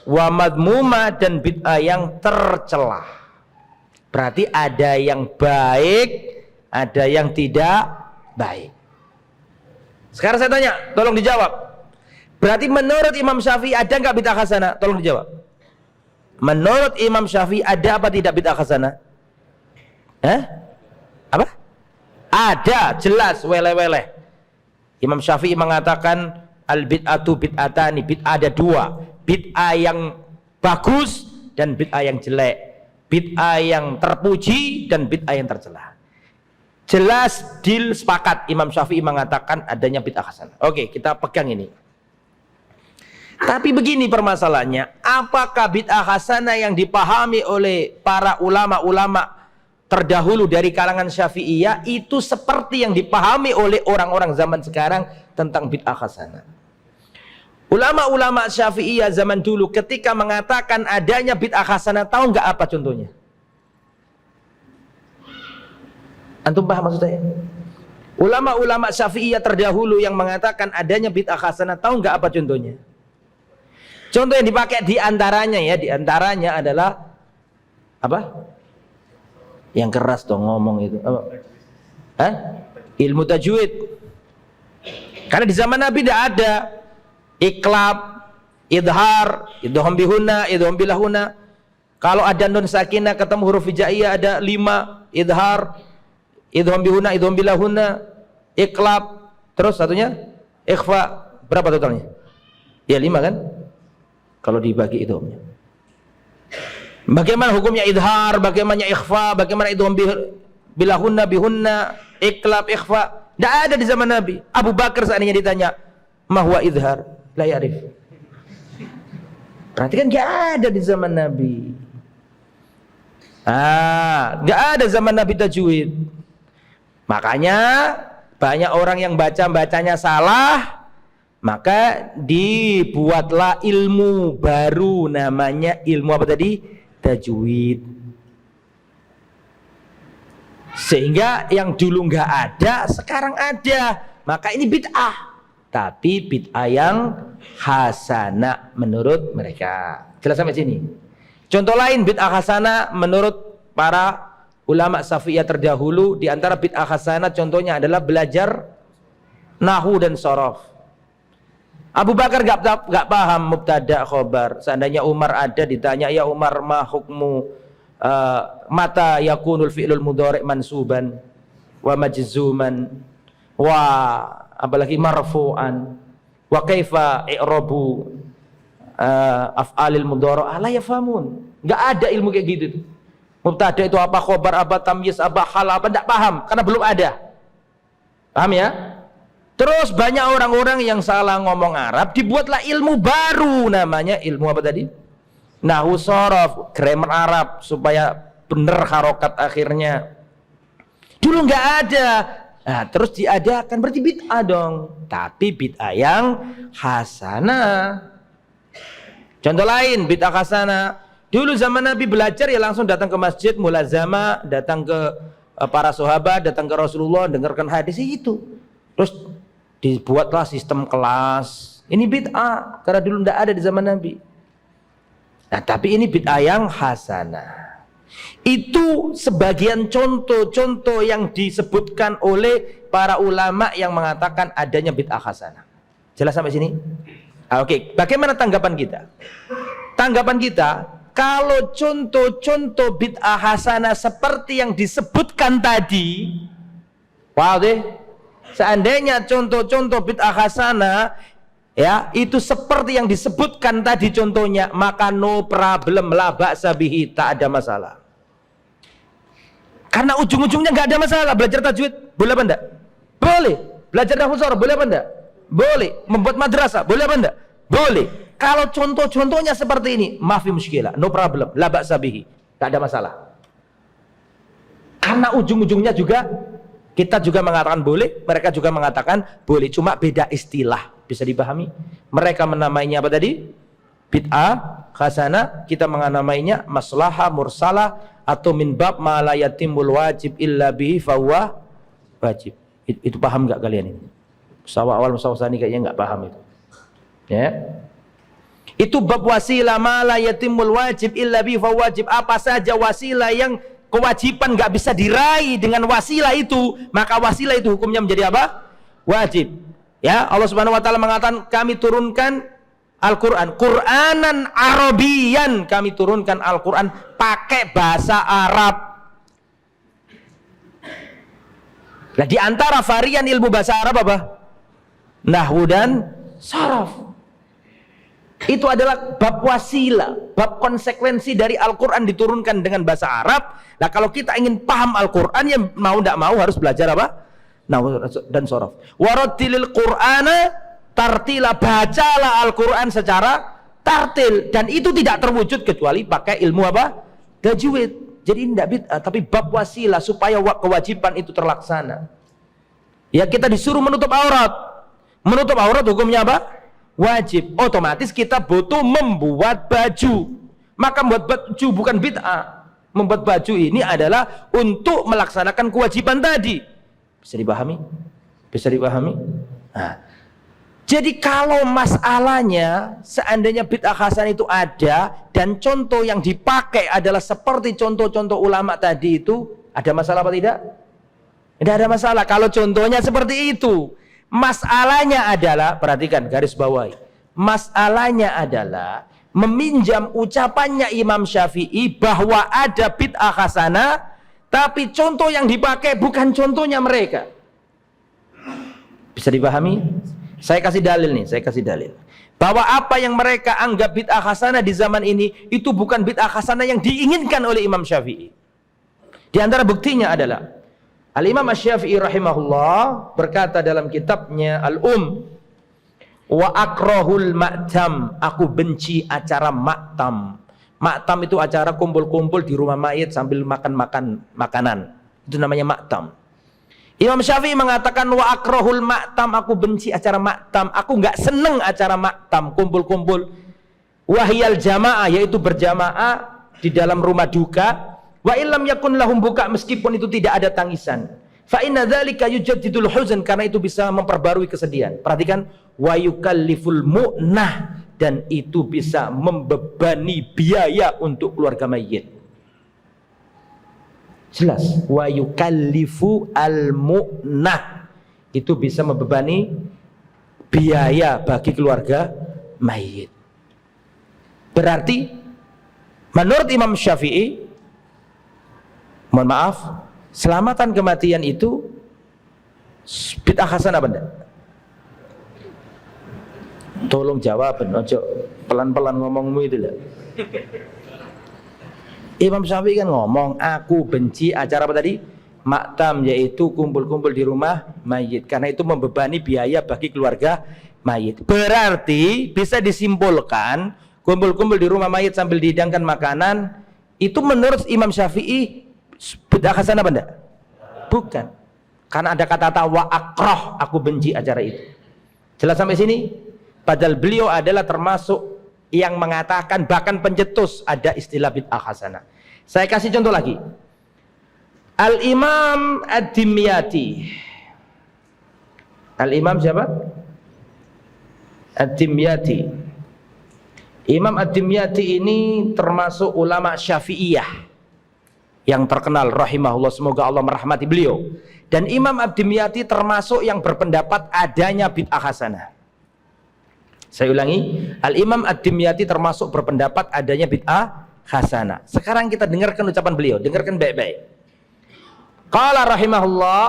wa mazmumah, dan bid'ah yang tercela. Berarti ada yang baik, ada yang tidak baik. Sekarang saya tanya, tolong dijawab. Berarti menurut Imam Syafi'i ada nggak bid'ah hasanah? Tolong dijawab. Menurut Imam Syafi'i ada apa tidak bid'ah hasanah? Apa? Ada, jelas, weleh-weleh. Imam Syafi'i mengatakan al bid'atu bid'atani, bid'ah ada dua, bid'ah yang bagus dan bid'ah yang jelek, bid'ah yang terpuji dan bid'ah yang tercela. Jelas, deal, sepakat. Imam Syafi'i mengatakan adanya bid'ah hasanah. Oke, kita pegang ini. Tapi begini permasalahannya, apakah bid'ah hasanah yang dipahami oleh para ulama-ulama terdahulu dari kalangan Syafi'iyah itu seperti yang dipahami oleh orang-orang zaman sekarang tentang bid'ah hasanah? Ulama-ulama Syafi'iyah zaman dulu ketika mengatakan adanya bid'ah hasanah, tahu nggak apa contohnya? Antum paham maksud saya? Ulama-ulama Syafi'iyah terdahulu yang mengatakan adanya bid'ah hasanah, tahu nggak apa contohnya? Contoh yang dipakai diantaranya adalah apa? Yang keras dong ngomong itu. Apa? Ilmu tajwid. Karena di zaman Nabi tidak ada iklab, idhar, idham bihunna, idham bilahunna. Kalau ada nun sakinah ketemu huruf hijaiyah ada 5, idhar, idham bihunna, idham bilahunna, iklab, terus satunya ikhfa. Berapa totalnya? Ya 5 kan? Kalau dibagi idhamnya. Bagaimana hukumnya idhar, bagaimana ikhfa, bagaimana idham bilahunna, bihunna, iklab, ikhfa? Tidak ada di zaman Nabi. Abu Bakar seandainya ditanya, ma huwa idhar? La ya'rif. Berarti kan tidak ada di zaman Nabi. Tidak ada zaman Nabi tajwid. Makanya banyak orang yang bacanya salah, maka dibuatlah ilmu baru, namanya ilmu apa tadi? Tajwid. Sehingga yang dulu nggak ada sekarang ada, maka ini bid'ah, tapi bid'ah yang hasanah menurut mereka. Jelas sampai sini? Contoh lain bid'ah hasanah menurut para ulama Syafi'iyah terdahulu, di antara bid'ah hasanah contohnya adalah belajar nahwu dan shorof. Abu Bakar gak paham mubtada khobar. Seandainya Umar ada, ditanya, ya Umar, ma hukmu mata yakunul fi'lul mudhari' mansuban wa majzuman wa apalagi marfu'an wa kaifa i'rabu af'alil mudhari', la yafhamun. Gak ada ilmu kayak gitu tuh. Mubtada itu apa, khobar apa, tamyiz apa, hal apa, tidak paham karena belum ada. Paham ya? Terus banyak orang-orang yang salah ngomong Arab, dibuatlah ilmu baru, namanya ilmu apa tadi? nahwu sorof, grammar Arab supaya bener harokat akhirnya. Dulu nggak ada. Nah, terus diadakan berarti bid'ah dong. Tapi bid'ah yang hasanah. Contoh lain bid'ah hasanah. Dulu zaman Nabi belajar ya langsung datang ke masjid, mulazamah, datang ke para sahabat, datang ke Rasulullah, dengarkan hadis itu. Terus dibuatlah sistem kelas. Ini bid'ah karena dulu tidak ada di zaman Nabi. Nah, tapi ini bid'ah yang hasanah. Itu sebagian contoh-contoh yang disebutkan oleh para ulama yang mengatakan adanya bid'ah hasanah. Jelas sampai sini? Oke, bagaimana tanggapan kita? Tanggapan kita, kalau contoh-contoh bid'ah hasanah seperti yang disebutkan tadi, wow deh, seandainya contoh-contoh bid'ah hasanah ya itu seperti yang disebutkan tadi contohnya, maka no problem, la ba'sa bihi, tak ada masalah. Karena ujung-ujungnya nggak ada masalah. Belajar tajwid boleh apa enggak? Boleh. Belajar nahwu sharaf boleh apa enggak? Boleh. Membuat madrasah boleh apa enggak? Boleh. Kalau contoh-contohnya seperti ini, maafi muskilah, no problem, la ba'sa bihi, tak ada masalah. Karena ujung-ujungnya juga kita juga mengatakan boleh, mereka juga mengatakan boleh, cuma beda istilah. Bisa dipahami? Mereka menamainya apa tadi? Bid'ah hasanah, kita menamainya maslahah mursalah, atau min bab ma la yatimul wajib illa bihi fahuwa wajib. Itu paham nggak kalian ini? Sawa awal musawasani kayaknya nggak paham itu. Ya. Itu bab wasilah ma la yatimul wajib illa bihi fahuwa wajib. Apa saja wasilah yang kewajiban nggak bisa diraih dengan wasilah itu, maka wasilah itu hukumnya menjadi apa? Wajib. Ya, Allah Subhanahu wa taala mengatakan kami turunkan Al-Quran, Quranan Arabian, kami turunkan Al-Quran pakai bahasa Arab. Nah, di antara varian ilmu bahasa Arab apa? Nahwu dan sharaf. Itu adalah bab wasilah, bab konsekuensi dari Al-Quran diturunkan dengan bahasa Arab. Nah, kalau kita ingin paham Al-Quran, ya mau tidak mau harus belajar apa? Nahwu dan sharaf. Warattilil Qur'ana tartila, bacalah Al-Quran secara tartil, dan itu tidak terwujud kecuali pakai ilmu apa? Tajwid. Jadi tidak bid'ah, tapi bab wasilah supaya kewajiban itu terlaksana. Ya, kita disuruh menutup aurat. Menutup aurat hukumnya apa? Wajib. Otomatis kita butuh membuat baju. Maka membuat baju bukan bid'ah. Membuat baju ini adalah untuk melaksanakan kewajiban tadi. Bisa dipahami? Bisa dipahami? Nah, jadi kalau masalahnya seandainya bid'ah hasanah itu ada dan contoh yang dipakai adalah seperti contoh-contoh ulama tadi itu, ada masalah apa tidak? Tidak ada masalah kalau contohnya seperti itu. Masalahnya adalah, perhatikan garis bawahi, masalahnya adalah meminjam ucapannya Imam Syafi'i bahwa ada bid'ah hasanah, tapi contoh yang dipakai bukan contohnya mereka. Bisa dipahami? Saya kasih dalil nih, saya kasih dalil. Bahwa apa yang mereka anggap bid'ah hasanah di zaman ini, itu bukan bid'ah hasanah yang diinginkan oleh Imam Syafi'i. Di antara buktinya adalah, Al-Imam Asy-Syafi'i rahimahullah berkata dalam kitabnya wa akrahul ma'tam, aku benci acara ma'tam. Ma'tam itu acara kumpul-kumpul di rumah mayit sambil makan-makan makanan. Itu namanya ma'tam. Imam Syafi'i mengatakan wa akrahul ma'tam, aku benci acara ma'tam, aku nggak seneng acara ma'tam, kumpul-kumpul. Wahyal jamaah, yaitu berjamaah di dalam rumah duka. Wa illam yakun lahum buka, meskipun itu tidak ada tangisan. Fa inna dzalika yujaddidul huzn, karena itu bisa memperbarui kesedihan. Perhatikan, wa yukalliful mu'nah, dan itu bisa membebani biaya untuk keluarga mayit. Jelas, wa yukallifu al-mu'nah, itu bisa membebani biaya bagi keluarga mayit. Berarti menurut Imam Syafi'i, mohon maaf, selamatan kematian itu bid'ah hasanah apa enggak? Tolong jawab, ojo pelan-pelan ngomongmu itu lah. Imam Syafi'i kan ngomong, aku benci acara apa tadi? Maktam, yaitu kumpul-kumpul di rumah mayit, karena itu membebani biaya bagi keluarga mayit. Berarti bisa disimpulkan kumpul-kumpul di rumah mayit sambil dihidangkan makanan, itu menurut Imam Syafi'i bid'ah hasanah apa enggak? Bukan. Karena ada kata-kata wa akrah, aku benci acara itu. Jelas sampai sini? Padahal beliau adalah termasuk yang mengatakan, bahkan pencetus ada istilah bid'ah hasanah. Saya kasih contoh lagi. Al-Imam Ad-Dimyati. Al-Imam siapa? Ad-Dimyati. Imam Ad-Dimyati ini termasuk ulama Syafi'iyah yang terkenal rahimahullah, semoga Allah merahmati beliau. Dan Imam Ad-Dimyati termasuk yang berpendapat adanya bid'ah hasanah. Saya ulangi, Al-Imam Ad-Dimyati termasuk berpendapat adanya bid'ah hasanah. Sekarang kita dengarkan ucapan beliau, dengarkan baik-baik. Qala rahimahullah,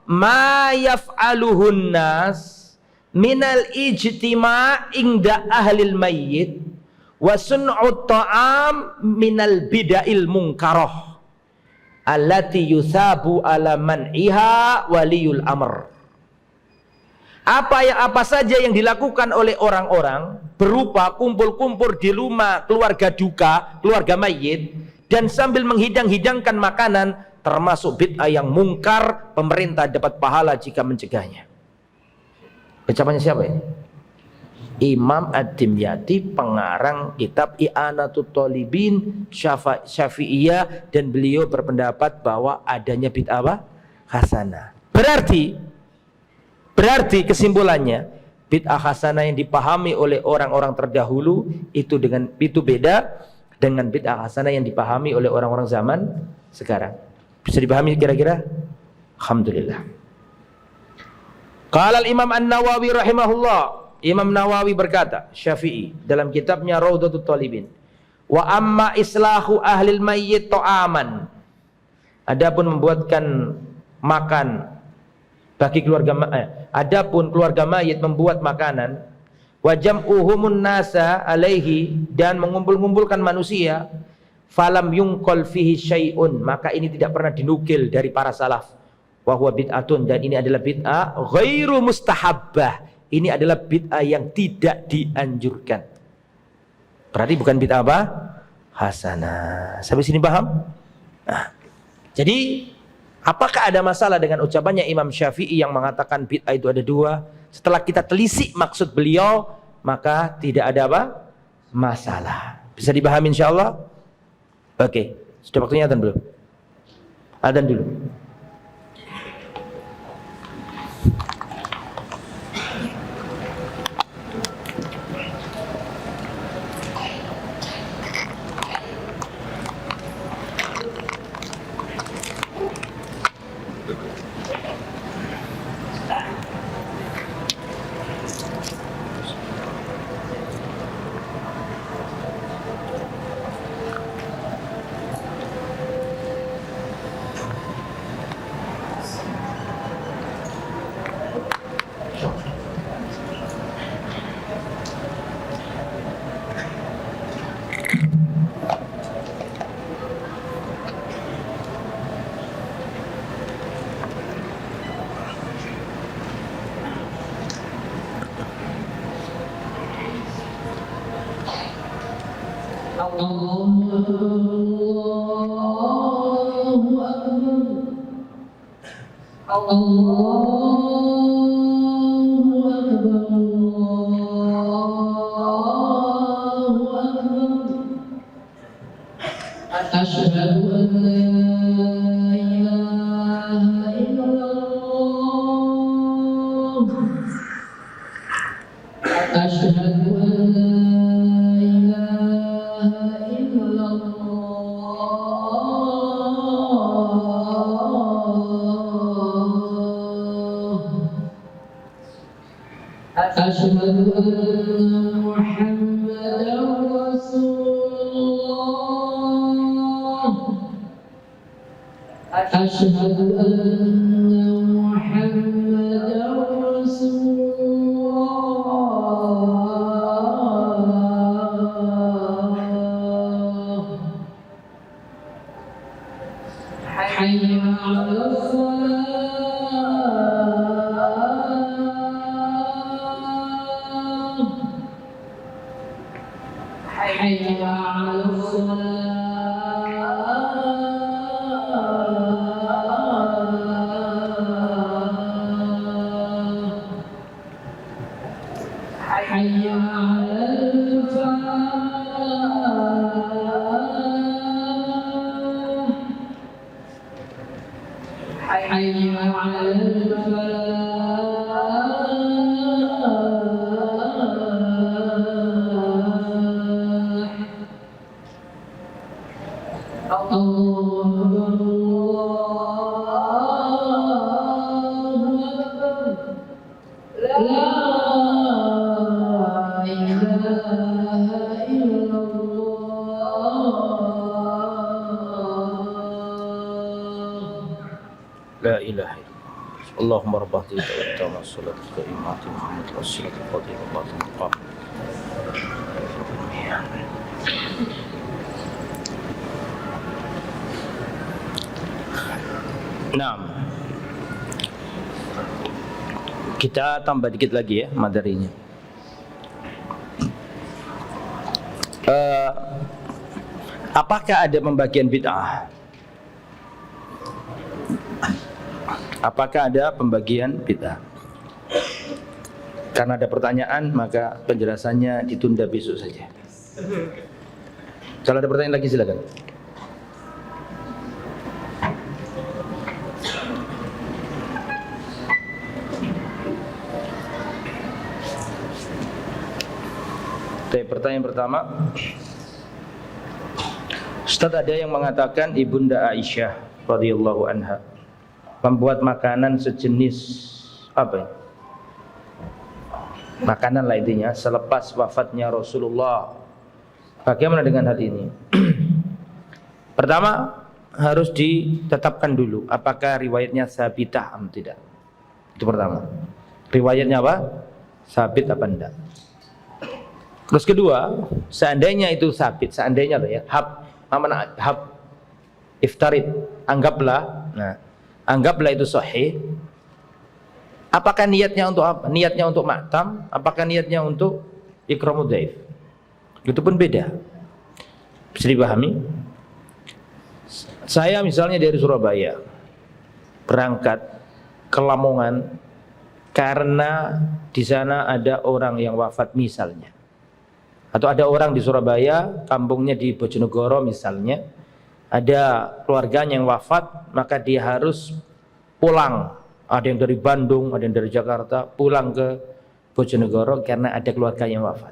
ma yaf'aluhun nas minal ijtima' inda ahlil mayyit wa sun'ut ta'am minal bida'il munkarah allati yusabu ala man'iha waliyul amr. Apa saja yang dilakukan oleh orang-orang berupa kumpul-kumpul di rumah keluarga duka, keluarga mayit, dan sambil menghidang-hidangkan makanan, termasuk bid'ah yang mungkar, pemerintah dapat pahala jika mencegahnya. Ucapannya siapa ini? Imam Ad-Dimyati, pengarang kitab I'anatul Thalibin Syafi'iyah, dan beliau berpendapat bahwa adanya bid'ah apa? Hasanah. Berarti kesimpulannya, bid'ah hasanah yang dipahami oleh orang-orang terdahulu itu beda dengan bid'ah hasanah yang dipahami oleh orang-orang zaman sekarang. Bisa dipahami kira-kira? Alhamdulillah. Qala al-Imam An-Nawawi rahimahullah, Imam Nawawi berkata, Syafi'i, dalam kitabnya Raudhatul Thalibin, wa amma islahu ahlil mayyit ta'aman, adapun membuatkan makan bagi keluarga adapun keluarga mayit membuat makanan, wa jam'uhumun nasa alaihi, dan mengumpul-kumpulkan manusia, falam yungqal fihi syai'un, maka ini tidak pernah dinukil dari para salaf, wa huwa bid'atun, dan ini adalah bid'ah ghairu mustahabbah, ini adalah bid'ah yang tidak dianjurkan. Berarti bukan bid'ah apa? Hasanah. Sampai sini paham? Nah, jadi apakah ada masalah dengan ucapannya Imam Syafi'i yang mengatakan bid'ah itu ada dua? Setelah kita telisik maksud beliau, maka tidak ada apa? Masalah. Bisa dipahami insyaallah? Oke, sudah waktunya adzan belum? Adzan dulu. حي على الفلاح الله أكبر لا إله إلا الله لا إله إلا الله اللهم رب هذه الدعوة والصلاة القائمة محمد والصلاة الفاضلة الله تنقى Nah, kita tambah dikit lagi ya materinya. Apakah ada pembagian bid'ah? Apakah ada pembagian bid'ah? Karena ada pertanyaan, maka penjelasannya ditunda besok saja. Kalau ada pertanyaan lagi silakan. Pertanyaan pertama, Ustaz, ada yang mengatakan Ibunda Aisyah radhiyallahu anha membuat makanan sejenis apa ya? Makanan lah intinya selepas wafatnya Rasulullah. Bagaimana dengan hal ini? Pertama, harus ditetapkan dulu apakah riwayatnya sabitah atau tidak. Itu pertama. Riwayatnya apa? Sabit apa enggak? Terus kedua, seandainya itu sabit, seandainya loh ya, hab iftarid, anggaplah itu sahih. Apakah niatnya untuk apa? Niatnya untuk maktam, apakah niatnya untuk ikramud dhaif? Itu pun beda. Bisa dipahami? Saya misalnya dari Surabaya berangkat ke Lamongan karena di sana ada orang yang wafat misalnya. Atau ada orang di Surabaya, kampungnya di Bojonegoro misalnya, ada keluarganya yang wafat, maka dia harus pulang. Ada yang dari Bandung, ada yang dari Jakarta, pulang ke Bojonegoro karena ada keluarga yang wafat.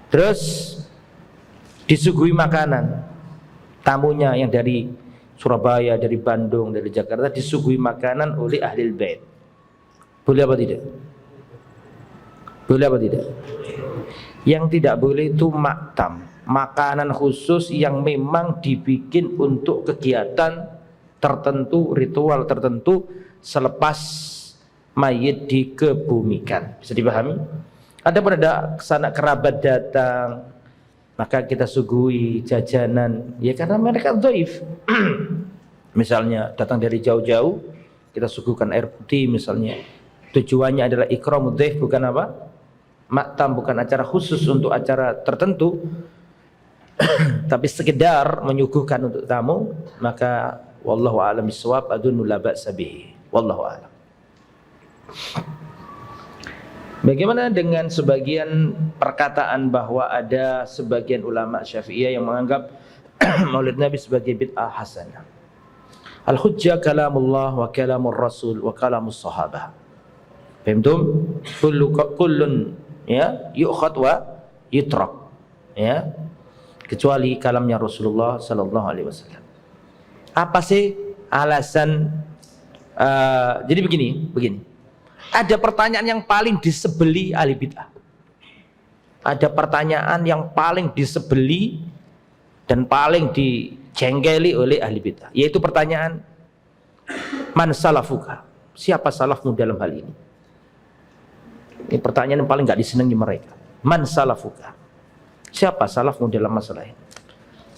Terus disuguhi makanan, tamunya yang dari Surabaya, dari Bandung, dari Jakarta disuguhi makanan oleh ahli bait. Boleh apa tidak? Boleh apa tidak? Yang tidak boleh itu maktam, makanan khusus yang memang dibikin untuk kegiatan tertentu, ritual tertentu selepas mayit dikebumikan. Bisa dipahami? Ada sanak kerabat datang, maka kita suguhi jajanan, ya karena mereka dhaif. Misalnya datang dari jauh-jauh, kita suguhkan air putih misalnya. Tujuannya adalah ikramud dhaif, bukan apa? Maktam, bukan acara khusus untuk acara tertentu, tapi sekedar menyuguhkan untuk tamu, maka wallahu a'lam bishawab, adunnu la ba'sa bihi. Wallahu a'lam. Bagaimana dengan sebagian perkataan bahwa ada sebagian ulama Syafi'iyah yang menganggap Maulid Nabi sebagai bid'ah hasanah? Al-hujjah kalamullah wa kalamur rasul wa kalamus sahabah. Fahimtum? Kullun ya yu'khad wa yutrak, ya, kecuali kalamnya Rasulullah sallallahu alaihi wasallam. Apa sih alasan? Jadi begini. Ada pertanyaan yang paling disebeli ahli bid'ah. Ada pertanyaan yang paling disebeli dan paling dijengkeli oleh ahli bid'ah, yaitu pertanyaan man salafuka? Siapa salafmu dalam hal ini? Ini pertanyaan yang paling gak disenangi mereka. Man salafuka? Siapa salafmu dalam masalah ini?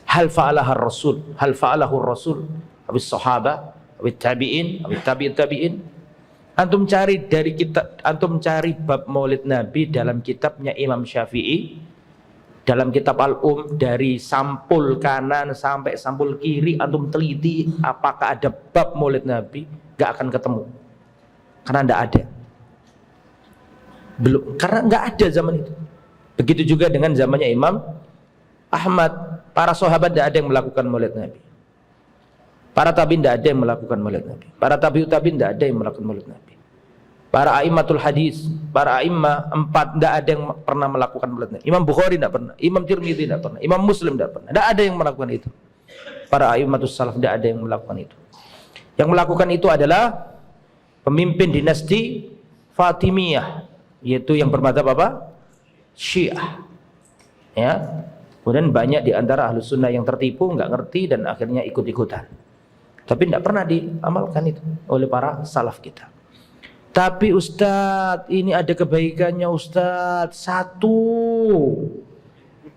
Hal fa'alahu rasul? Hal fa'alahu rasul? Habis sahabat? Habis tabi'in? Habis tabi'in? Antum cari dari kitab, antum cari bab Maulid Nabi dalam kitabnya Imam Syafi'i, dalam kitab Al-Um, dari sampul kanan sampai sampul kiri, antum teliti apakah ada bab Maulid Nabi, gak akan ketemu. Karena tidak ada. Belum, karena nggak ada zaman itu. Begitu juga dengan zamannya Imam Ahmad, para sahabat tidak ada yang melakukan Maulid Nabi. Para tabi'in tidak ada yang melakukan maulid Nabi. Para tabi'ut tabi'in tidak ada yang melakukan maulid Nabi. Para a'immatul hadis, para a'immah 4 tidak ada yang pernah melakukan maulid Nabi. Imam Bukhari tidak pernah, Imam Tirmidzi tidak pernah, Imam Muslim tidak pernah. Tidak ada yang melakukan itu. Para a'immatus salaf tidak ada yang melakukan itu. Yang melakukan itu adalah pemimpin dinasti Fatimiyah, yaitu yang bermadzhab apa? Syiah. Ya. Kemudian banyak di antara ahlus sunnah yang tertipu, nggak ngerti dan akhirnya ikut-ikutan. Tapi tidak pernah diamalkan itu oleh para salaf kita. Tapi Ustadz, ini ada kebaikannya Ustadz. 1,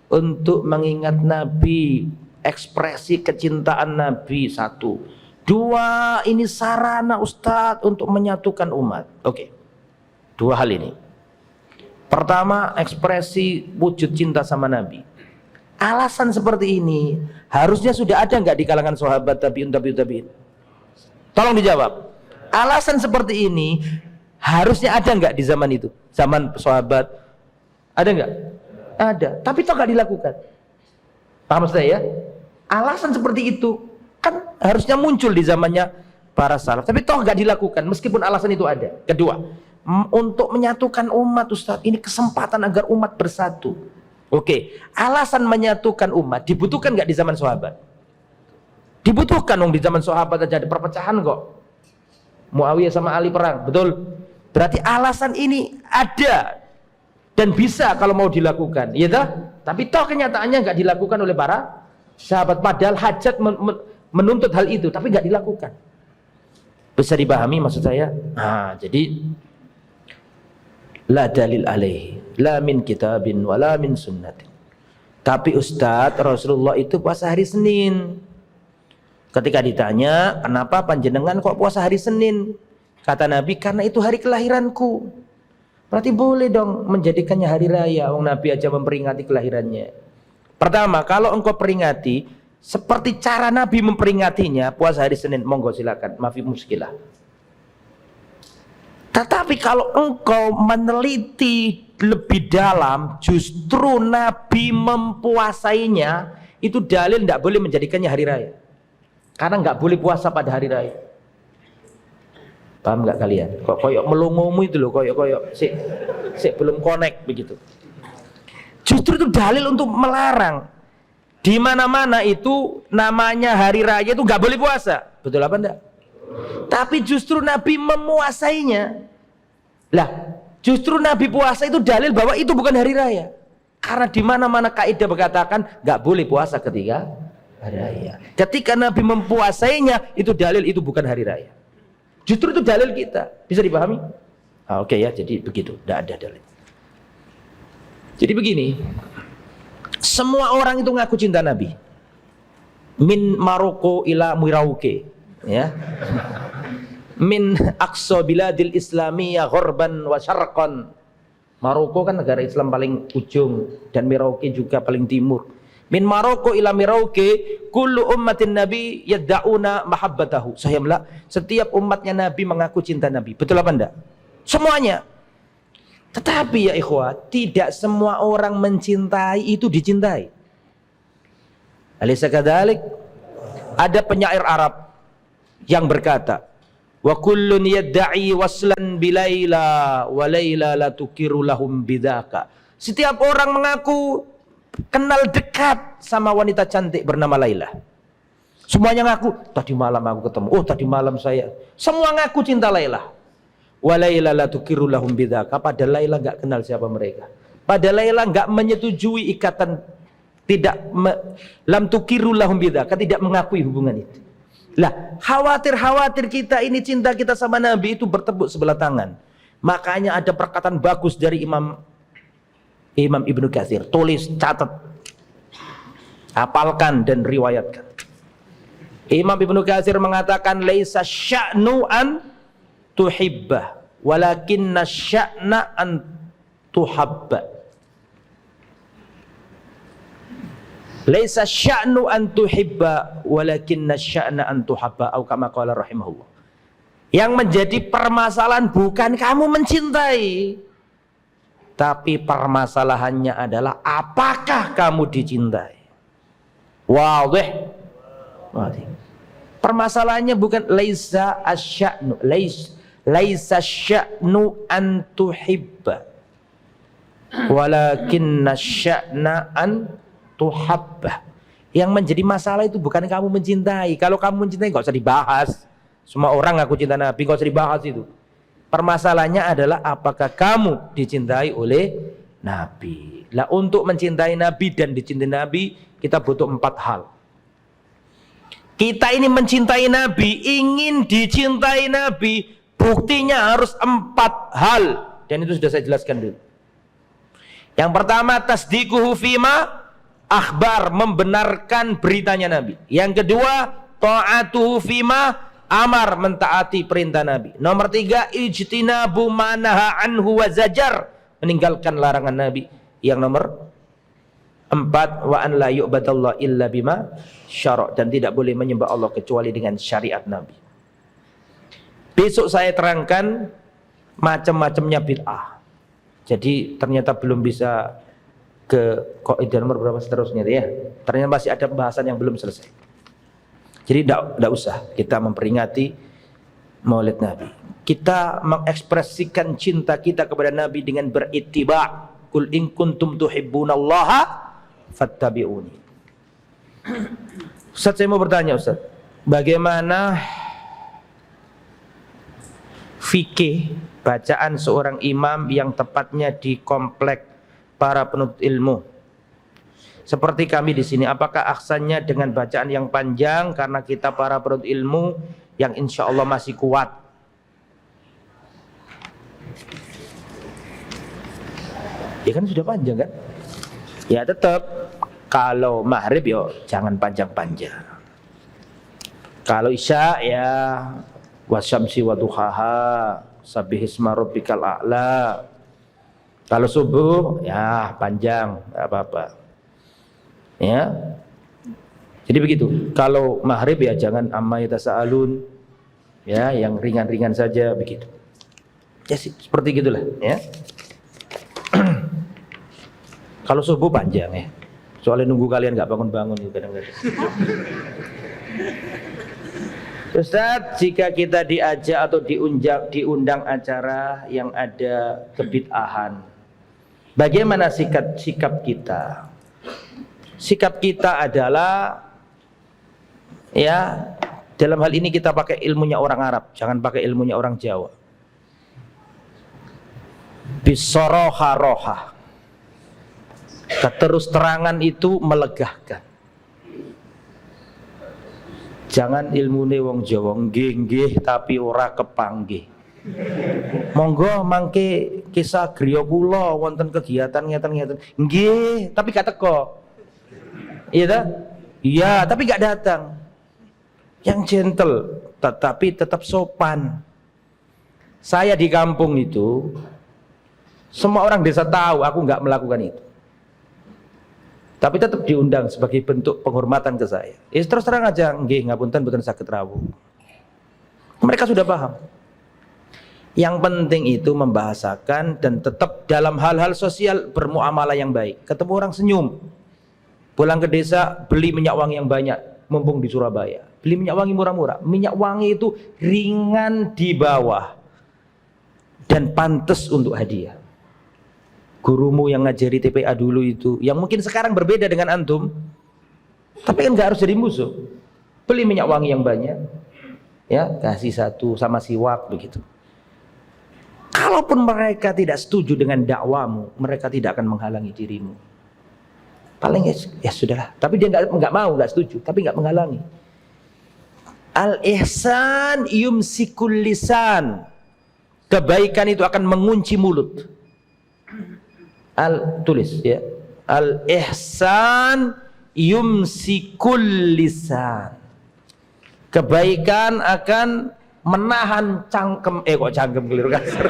untuk mengingat Nabi, ekspresi kecintaan Nabi. 1. 2, ini sarana Ustadz untuk menyatukan umat. Oke. 2 hal ini. Pertama, ekspresi wujud cinta sama Nabi. Alasan seperti ini harusnya sudah ada nggak di kalangan sahabat tabi'in? Tolong dijawab. Alasan seperti ini harusnya ada nggak di zaman itu? Zaman sahabat ada nggak? Ada. Tapi toh nggak dilakukan. Paham saya ya? Alasan seperti itu kan harusnya muncul di zamannya para salaf. Tapi toh nggak dilakukan meskipun alasan itu ada. Kedua, untuk menyatukan umat Ustadz, ini kesempatan agar umat bersatu. Oke, alasan menyatukan umat dibutuhkan nggak di zaman sahabat? Dibutuhkan dong, di zaman sahabat aja ada perpecahan kok. Muawiyah sama Ali perang, betul? Berarti alasan ini ada dan bisa kalau mau dilakukan, iya toh? Tapi toh kenyataannya nggak dilakukan oleh para sahabat. Padahal hajat menuntut hal itu, tapi nggak dilakukan. Bisa dipahami maksud saya? Nah, jadi la dalil alaihi, la min kitabin wala min sunnatin. Tapi Ustadz, Rasulullah itu puasa hari Senin. Ketika ditanya, kenapa panjenengan kok puasa hari Senin? Kata Nabi, karena itu hari kelahiranku. Berarti boleh dong menjadikannya hari raya. Wong Nabi aja memperingati kelahirannya. Pertama, kalau engkau peringati seperti cara Nabi memperingatinya, puasa hari Senin, monggo silakan, maafi muskilah. Tetapi kalau engkau meneliti lebih dalam, justru Nabi mempuasainya, itu dalil tidak boleh menjadikannya hari raya. Karena nggak boleh puasa pada hari raya. Paham nggak kalian? Kok koyok melongomu itu loh, koyok sik belum connect begitu. Justru itu dalil untuk melarang. Di mana-mana itu namanya hari raya itu nggak boleh puasa. Betul apa enggak? Tapi justru Nabi memuasainya. Lah, justru Nabi puasa itu dalil bahwa itu bukan hari raya. Karena di mana-mana kaidah berkatakan nggak boleh puasa ketika hari raya. Ketika Nabi mempuasainya, itu dalil itu bukan hari raya. Justru itu dalil kita. Bisa dipahami? Oke ya, jadi begitu. Tidak ada dalil. Jadi begini, semua orang itu ngaku cinta Nabi. Min Maroko ila Merauke, ya. Min aqsa biladil islamiyah ghorban wa syarqan. Maroko kan negara Islam paling ujung dan Merauke juga paling timur. Min Maroko ila Merauke kullu ummatin nabi yadda'una mahabbatahu. Setiap umatnya Nabi mengaku cinta Nabi. Betul apa enggak? Semuanya. Tetapi ya ikhwah, tidak semua orang mencintai itu dicintai. Alaysa kadzalik? Ada penyair Arab yang berkata, wa kullun yadda'i waslan bilaila wa laila la tukiru lahum bidzaka. Setiap orang mengaku kenal dekat sama wanita cantik bernama Laila. Semuanya ngaku, tadi malam aku ketemu, oh tadi malam saya. Semua ngaku cinta Laila. Wa laila la tukiru lahum bidzaka. Padahal Laila enggak kenal siapa mereka. Padahal Laila enggak menyetujui ikatan, lam tukiru lahum bidzaka, tidak mengakui hubungan itu. Lah, khawatir kita ini cinta kita sama Nabi itu bertepuk sebelah tangan. Makanya ada perkataan bagus dari Imam Ibnu Katsir. Tulis, catat, hafalkan dan riwayatkan. Imam Ibnu Katsir mengatakan, laisa sya'nu an tuhibbah, walakinna sya'na an tuhabba. Laisa sya'nu an tuhibba walakinna sya'na an tuhabba, atau kama qala rahimahullah. Yang menjadi permasalahan bukan kamu mencintai, tapi permasalahannya adalah apakah kamu dicintai. Wadih. Permasalahannya bukan laisa asya'nu, laisa sya'nu an tuhibba, walakinna sya'na an tuhabba. Yang menjadi masalah itu bukan kamu mencintai. Kalau kamu mencintai nggak usah dibahas. Semua orang ngaku cinta Nabi, nggak usah dibahas itu. Permasalahannya adalah apakah kamu dicintai oleh Nabi. Lah untuk mencintai Nabi dan dicintai Nabi, kita butuh 4 hal. Kita ini mencintai Nabi, ingin dicintai Nabi, buktinya harus 4 hal. Dan itu sudah saya jelaskan dulu. Yang pertama, tasdiquhu fima akhbar, membenarkan beritanya Nabi. Yang kedua, ta'atuhu fima amar, mentaati perintah Nabi. Nomor 3, ijtinabu manaha anhu wa zajar, meninggalkan larangan Nabi. Yang nomor 4, wa an la yu'badallah illa bima syara', dan tidak boleh menyembah Allah kecuali dengan syariat Nabi. Besok saya terangkan macam-macamnya bid'ah. Jadi ternyata belum bisa ke kaidah nomor berapa seterusnya ya. Ternyata masih ada pembahasan yang belum selesai. Jadi tidak usah kita memperingati Maulid Nabi. Kita mengekspresikan cinta kita kepada Nabi dengan berittiba'. Qul in kuntum tuhibbunallaha fattabi'uni. Ustaz, saya mau bertanya Ustaz, bagaimana fikih bacaan seorang imam yang tepatnya di komplek para penuntut ilmu seperti kami di sini? Apakah aksannya dengan bacaan yang panjang karena kita para penuntut ilmu yang insya Allah masih kuat? Ya kan sudah panjang kan? Ya tetap kalau maghrib yo jangan panjang-panjang. Kalau isya ya wasyamsi waduhaha, sabbihisma rabbikal a'la. Kalau subuh ya panjang, enggak apa-apa. Ya. Jadi begitu. Kalau maghrib ya jangan amma yatasaalun. Ya, yang ringan-ringan saja begitu. Ya seperti gitulah, ya. Kalau subuh panjang ya. Soalnya nunggu kalian nggak bangun-bangun gitu kadang-kadang. Ustaz, jika kita diajak atau diundang acara yang ada kebid'ahan, bagaimana sikap kita? Sikap kita adalah ya, dalam hal ini kita pakai ilmunya orang Arab, jangan pakai ilmunya orang Jawa. Bisoroha-roha, keterus terangan itu melegakan. Jangan ilmune wong Jawa nggih tapi ora kepanggih. Monggo mangke kisah griya kula wonten kegiatan ngeten-ngeten. Nggih, tapi gak teko. Iya ta? Iya, tapi gak datang. Yang gentle tetapi tetap sopan. Saya di kampung itu semua orang desa tahu aku nggak melakukan itu, tapi tetap diundang sebagai bentuk penghormatan ke saya. Terus terang aja, nggih ngapunten mboten saged rawuh. Mereka sudah paham. Yang penting itu membahasakan dan tetap dalam hal-hal sosial bermuamalah yang baik. Ketemu orang senyum. Pulang ke desa beli minyak wangi yang banyak, mumpung di Surabaya. Beli minyak wangi murah-murah. Minyak wangi itu ringan di bawah dan pantas untuk hadiah. Gurumu yang ngajari TPA dulu itu, yang mungkin sekarang berbeda dengan antum, tapi kan nggak harus jadi musuh. Beli minyak wangi yang banyak, ya kasih satu sama siwak begitu. Kalaupun mereka tidak setuju dengan dakwamu, mereka tidak akan menghalangi dirimu. Paling ya sudahlah. Tapi dia nggak mau, nggak setuju, tapi nggak menghalangi. Al ihsan yumsikul lisan, kebaikan itu akan mengunci mulut. Tulis ya, al ihsan yumsikul lisan, kebaikan akan menahan cangkem. Kok cangkem keliru kasar.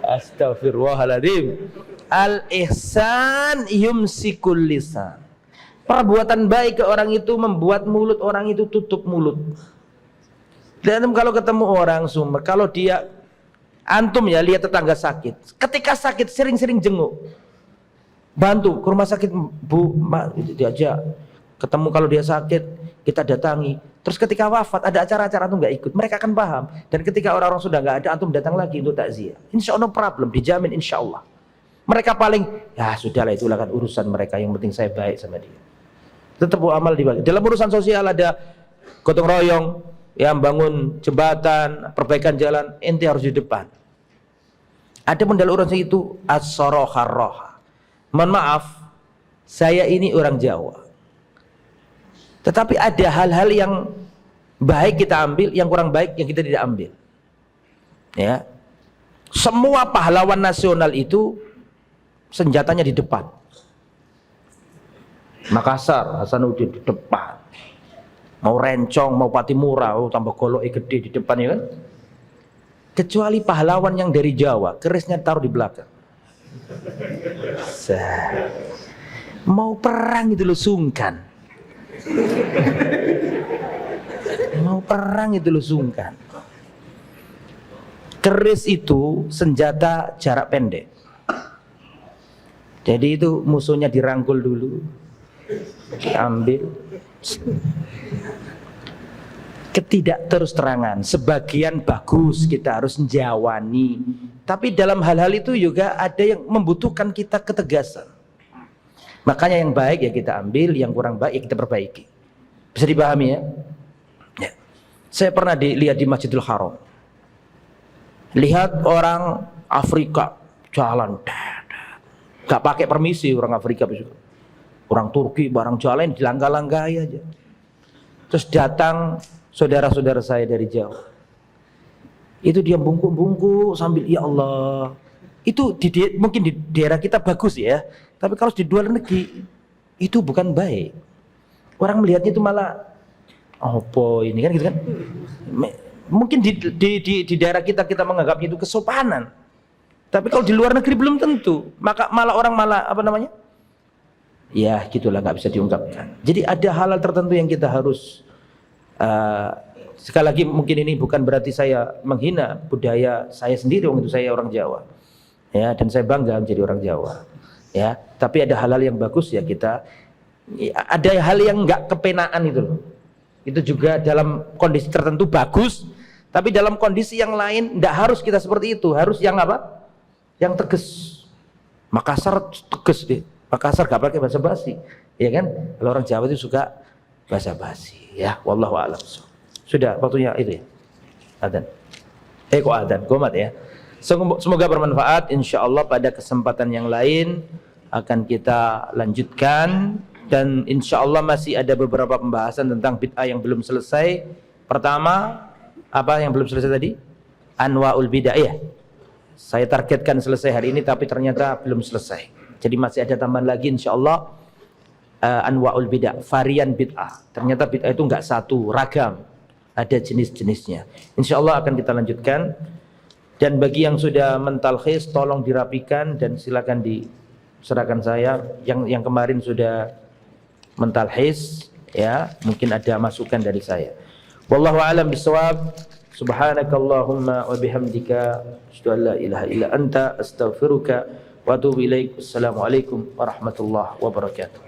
Astagfirullahaladzim. Al ihsan yumsikul lisan, perbuatan baik ke orang itu membuat mulut orang itu tutup mulut. Dan kalau ketemu orang Sumber, kalau dia antum ya lihat tetangga sakit, ketika sakit sering-sering jenguk, bantu ke rumah sakit Bu, diajak ketemu. Kalau dia sakit kita datangi. Terus ketika wafat ada acara-acara antum nggak ikut, mereka akan paham. Dan ketika orang-orang sudah nggak ada, antum datang lagi untuk takziah. Insya Allah no problem, dijamin insya Allah. Mereka paling, ya sudahlah itulah kan urusan mereka, yang penting saya baik sama dia. Tetap amal dibagi. Dalam urusan sosial ada gotong royong, yang bangun jembatan, perbaikan jalan, ente harus di depan. Ada dalam urusan itu as-soroha. Mohon maaf, saya ini orang Jawa. Tetapi ada hal-hal yang baik kita ambil, yang kurang baik yang kita tidak ambil. Ya. Semua pahlawan nasional itu senjatanya di depan. Makassar, Hasanuddin di depan. Mau Rencong, mau Patimura, tambah goloknya gede di depan, ya kan? Kecuali pahlawan yang dari Jawa, kerisnya taruh di belakang. Mau perang itu lo sungkan. Mau perang itu lo sungkan. Keris itu senjata jarak pendek. Jadi itu musuhnya dirangkul dulu, diambil. Ketidak terus terangan, sebagian bagus kita harus menjawani. Tapi dalam hal-hal itu juga ada yang membutuhkan kita ketegasan. Makanya yang baik ya kita ambil, yang kurang baik ya kita perbaiki. Bisa dipahami ya? Ya. Saya pernah dilihat di Masjidil Haram. Lihat orang Afrika jalan, gak pakai permisi orang Afrika, orang Turki barang jalan dilangkah-langkahi aja. Terus datang saudara-saudara saya dari Jawa, itu dia bungkuk-bungkuk sambil ya Allah. Itu mungkin di daerah kita bagus ya, tapi kalau di luar negeri itu bukan baik. Orang melihatnya itu malah apa ini kan gitu kan. Mungkin di daerah kita menganggapnya itu kesopanan. Tapi kalau di luar negeri belum tentu. Maka malah orang apa namanya? Ya gitulah, nggak bisa diungkapkan. Jadi ada hal-hal tertentu yang kita harus sekali lagi, mungkin ini bukan berarti saya menghina budaya saya sendiri, waktu itu saya orang Jawa. Ya, dan saya bangga menjadi orang Jawa. Ya, tapi ada hal-hal yang bagus ya kita. Ada hal yang nggak kepenaan itu loh. Itu juga dalam kondisi tertentu bagus, tapi dalam kondisi yang lain nggak harus kita seperti itu. Harus yang apa? Yang tegas. Makassar tegas deh. Makassar gak pakai basa-basi, ya kan? Kalau orang Jawa itu suka basa-basi, ya. Wallahu a'lam. Sudah waktunya itu ya. Adzan. Kok adzan, gomat ya. Semoga bermanfaat. Insya Allah pada kesempatan yang lain akan kita lanjutkan, dan insya Allah masih ada beberapa pembahasan tentang bid'ah yang belum selesai. Pertama, apa yang belum selesai tadi? Anwa'ul bid'ah ya. Saya targetkan selesai hari ini, tapi ternyata belum selesai. Jadi masih ada tambahan lagi insya Allah. Anwa'ul bid'ah, varian bid'ah. Ternyata bid'ah itu enggak satu, ragam. Ada jenis-jenisnya. Insya Allah akan kita lanjutkan. Dan bagi yang sudah mentalkhis, tolong dirapikan dan silakan diserahkan saya. Yang kemarin sudah mentalkhis, ya mungkin ada masukan dari saya. Wallahu a'lam bishawab. Subhanakallahumma wa bihamdika asyhadu an la ilaha illa anta astaghfiruka wa atubu ilaik. Assalamualaikum warahmatullahi wabarakatuh.